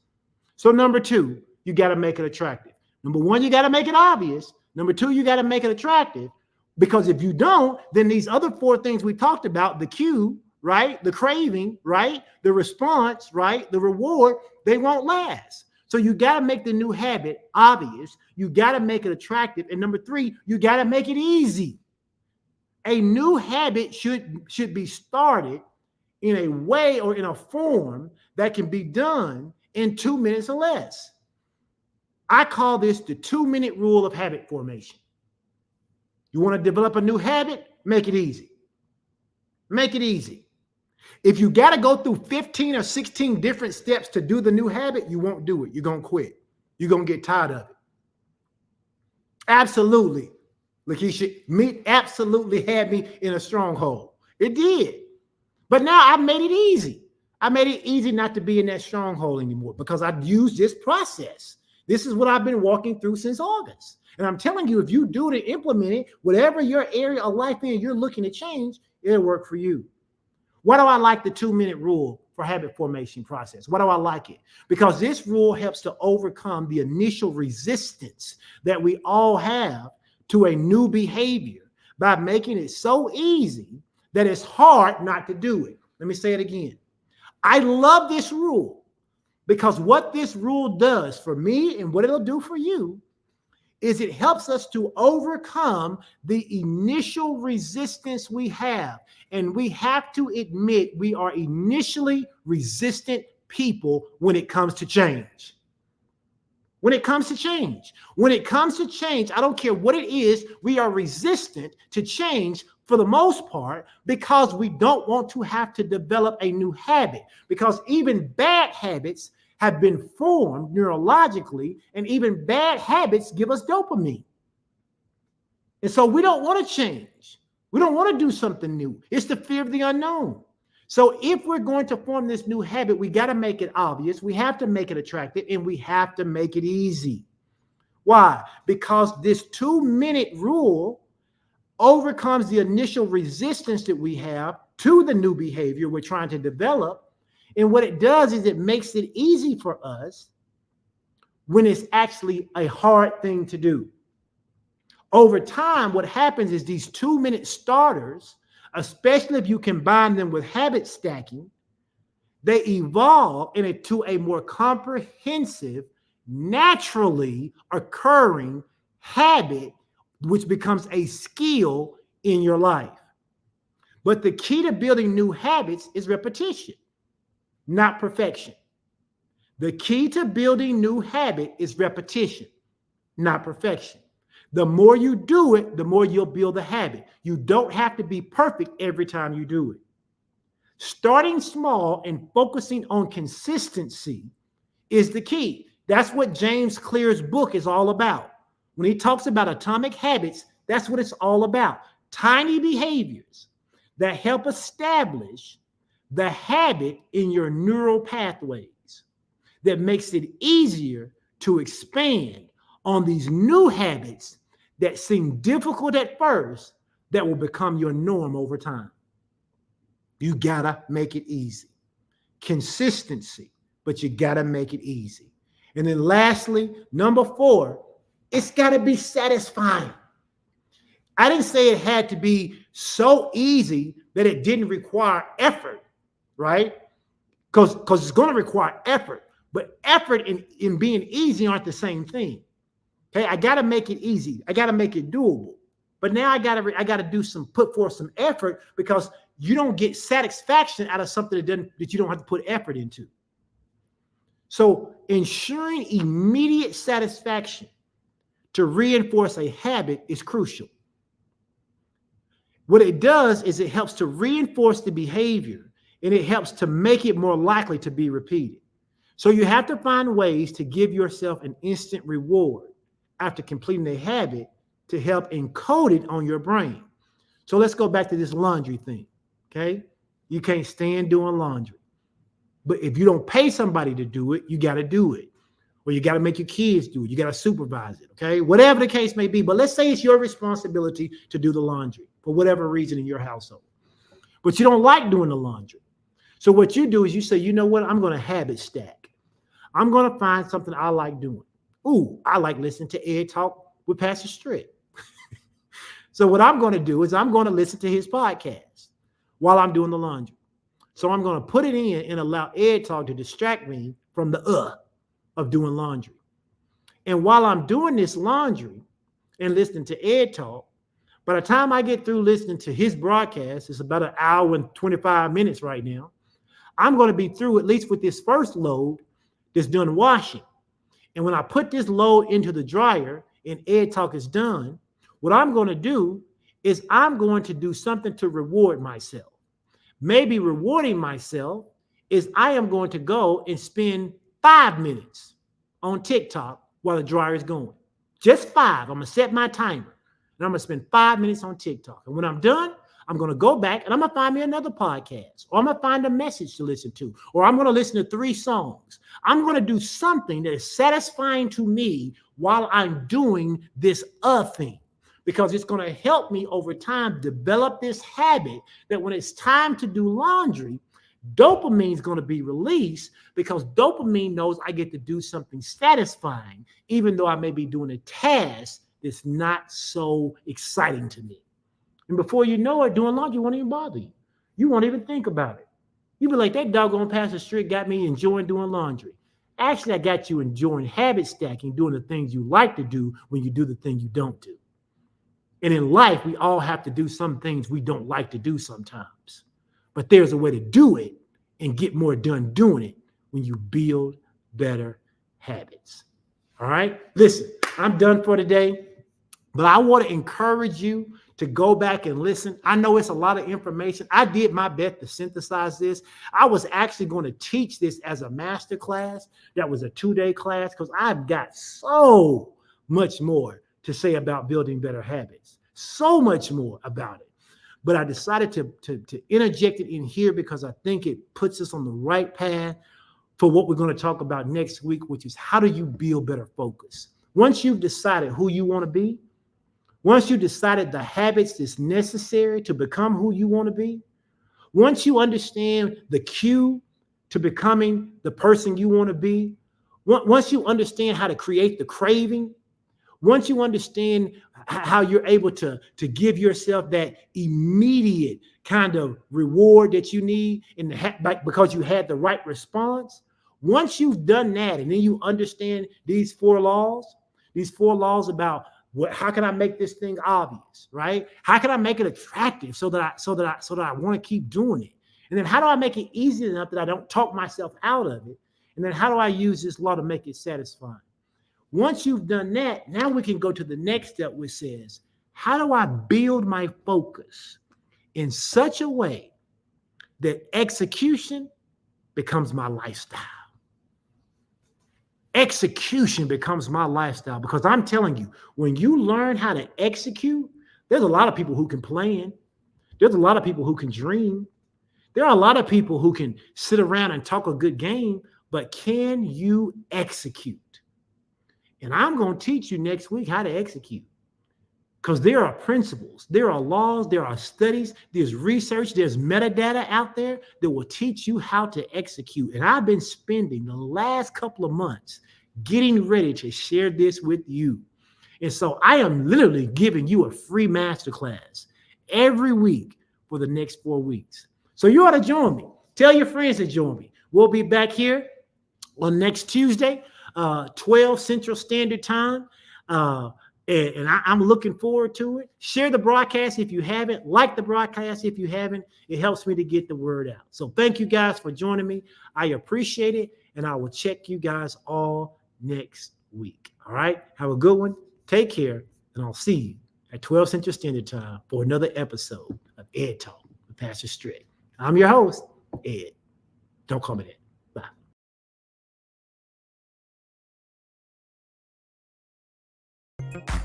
So number 2, you got to make it attractive. Number 1, you got to make it obvious. Number 2, you got to make it attractive. Because if you don't, then these other 4 things we talked about, the cue, right? The craving, right? The response, right? The reward, they won't last. So you got to make the new habit obvious. You got to make it attractive. And number 3, you got to make it easy. A new habit should be started in a way or in a form that can be done in 2 minutes or less. I call this the 2-minute rule of habit formation. You want to develop a new habit? Make it easy. Make it easy. If you got to go through 15 or 16 different steps to do the new habit, you won't do it. You're going to quit. You're going to get tired of it. Absolutely. Lakeisha, meat absolutely had me in a stronghold. It did. But now I've made it easy. I made it easy not to be in that stronghold anymore because I've used this process. This is what I've been walking through since August. And I'm telling you, if you do it and implement it, whatever your area of life is you're looking to change, it'll work for you. Why do I like the 2-minute rule for habit formation process? Why do I like it? Because this rule helps to overcome the initial resistance that we all have to a new behavior by making it so easy that it's hard not to do it. Let me say it again. I love this rule because what this rule does for me and what it'll do for you is it helps us to overcome the initial resistance we have. And we have to admit we are initially resistant people when it comes to change. When it comes to change. When it comes to change, I don't care what it is, we are resistant to change for the most part because we don't want to have to develop a new habit. Because even bad habits have been formed neurologically, and even bad habits give us dopamine. And so we don't want to change. We don't want to do something new. It's the fear of the unknown. So if we're going to form this new habit, we got to make it obvious. We have to make it attractive, and we have to make it easy. Why? Because this 2-minute rule overcomes the initial resistance that we have to the new behavior we're trying to develop. And what it does is it makes it easy for us when it's actually a hard thing to do. Over time, what happens is these 2-minute starters, especially if you combine them with habit stacking, they evolve into a more comprehensive, naturally occurring habit, which becomes a skill in your life. But the key to building new habits is repetition, not perfection. The key to building new habit is repetition, not perfection. The more you do it, the more you'll build a habit. You don't have to be perfect every time you do it. Starting small and focusing on consistency is the key. That's what James Clear's book is all about. When he talks about atomic habits, that's what it's all about. Tiny behaviors that help establish the habit in your neural pathways that makes it easier to expand on these new habits that seem difficult at first that will become your norm over time. You gotta make it easy. Consistency, but you gotta make it easy. And then lastly, number 4, it's gotta be satisfying. I didn't say it had to be so easy that it didn't require effort, right? Because it's going to require effort, but effort in being easy aren't the same thing. Okay, I got to make it easy. I got to make it doable. But now I got to put forth some effort, because you don't get satisfaction out of something that you don't have to put effort into. So ensuring immediate satisfaction to reinforce a habit is crucial. What it does is it helps to reinforce the behavior, and it helps to make it more likely to be repeated. So you have to find ways to give yourself an instant reward after completing a habit to help encode it on your brain. So let's go back to this laundry thing, okay? You can't stand doing laundry. But if you don't pay somebody to do it, you got to do it. Or you got to make your kids do it. You got to supervise it, okay? Whatever the case may be. But let's say it's your responsibility to do the laundry for whatever reason in your household. But you don't like doing the laundry. So what you do is you say, you know what? I'm going to habit stack. I'm going to find something I like doing. Ooh, I like listening to Ed talk with Pastor Strick. So what I'm going to do is I'm going to listen to his podcast while I'm doing the laundry. So I'm going to put it in and allow Ed talk to distract me from the of doing laundry. And while I'm doing this laundry and listening to Ed talk, by the time I get through listening to his broadcast, it's about an hour and 25 minutes right now, I'm going to be through at least with this first load that's done washing. And when I put this load into the dryer and Ed talk is done, what I'm going to do is I'm going to do something to reward myself. Maybe rewarding myself is I am going to go and spend 5 minutes on TikTok while the dryer is going. Just 5. I'm going to set my timer, and I'm going to spend 5 minutes on TikTok. And when I'm done, I'm going to go back and I'm going to find me another podcast, or I'm going to find a message to listen to, or I'm going to listen to 3 songs. I'm going to do something that is satisfying to me while I'm doing this thing, because it's going to help me over time develop this habit that when it's time to do laundry, dopamine is going to be released, because dopamine knows I get to do something satisfying, even though I may be doing a task that's not so exciting to me. And before you know it, doing laundry won't even bother you. You won't even think about it. You'll be like, that doggone Pastor Strick got me enjoying doing laundry. Actually, I got you enjoying habit stacking, doing the things you like to do when you do the thing you don't do. And in life, we all have to do some things we don't like to do sometimes. But there's a way to do it and get more done doing it when you build better habits. All right? Listen, I'm done for today, but I want to encourage you to go back and listen. I know it's a lot of information. I did my best to synthesize this. I was actually going to teach this as a master class. That was a 2-day class, because I've got so much more to say about building better habits. So much more about it. But I decided to interject it in here because I think it puts us on the right path for what we're going to talk about next week, which is how do you build better focus? Once you've decided who you want to be, once you decided the habits that's necessary to become who you want to be, once you understand the cue to becoming the person you want to be, once you understand how to create the craving, once you understand how you're able to give yourself that immediate kind of reward that you need because you had the right response, once you've done that and then you understand these 4 laws about how can I make this thing obvious, right? How can I make it attractive so that I want to keep doing it? And then how do I make it easy enough that I don't talk myself out of it? And then how do I use this law to make it satisfying? Once you've done that, now we can go to the next step, which says, how do I build my focus in such a way that execution becomes my lifestyle? Execution becomes my lifestyle, because I'm telling you, when you learn how to execute, there's a lot of people who can plan. There's a lot of people who can dream. There are a lot of people who can sit around and talk a good game, but can you execute? And I'm going to teach you next week how to execute. because there are principles, there are laws, there are studies, there's research, there's metadata out there that will teach you how to execute. And I've been spending the last couple of months getting ready to share this with you. And so I am literally giving you a free masterclass every week for the next 4 weeks. So you ought to join me. Tell your friends to join me. We'll be back here on next Tuesday, 12 Central Standard Time. And I'm looking forward to it. Share the broadcast if you haven't. Like the broadcast if you haven't. It helps me to get the word out. So thank you guys for joining me. I appreciate it. And I will check you guys all next week. All right. Have a good one. Take care. And I'll see you at 12 Central Standard Time for another episode of Ed Talk with Pastor Strick. I'm your host, Ed. Don't call me that. Bye.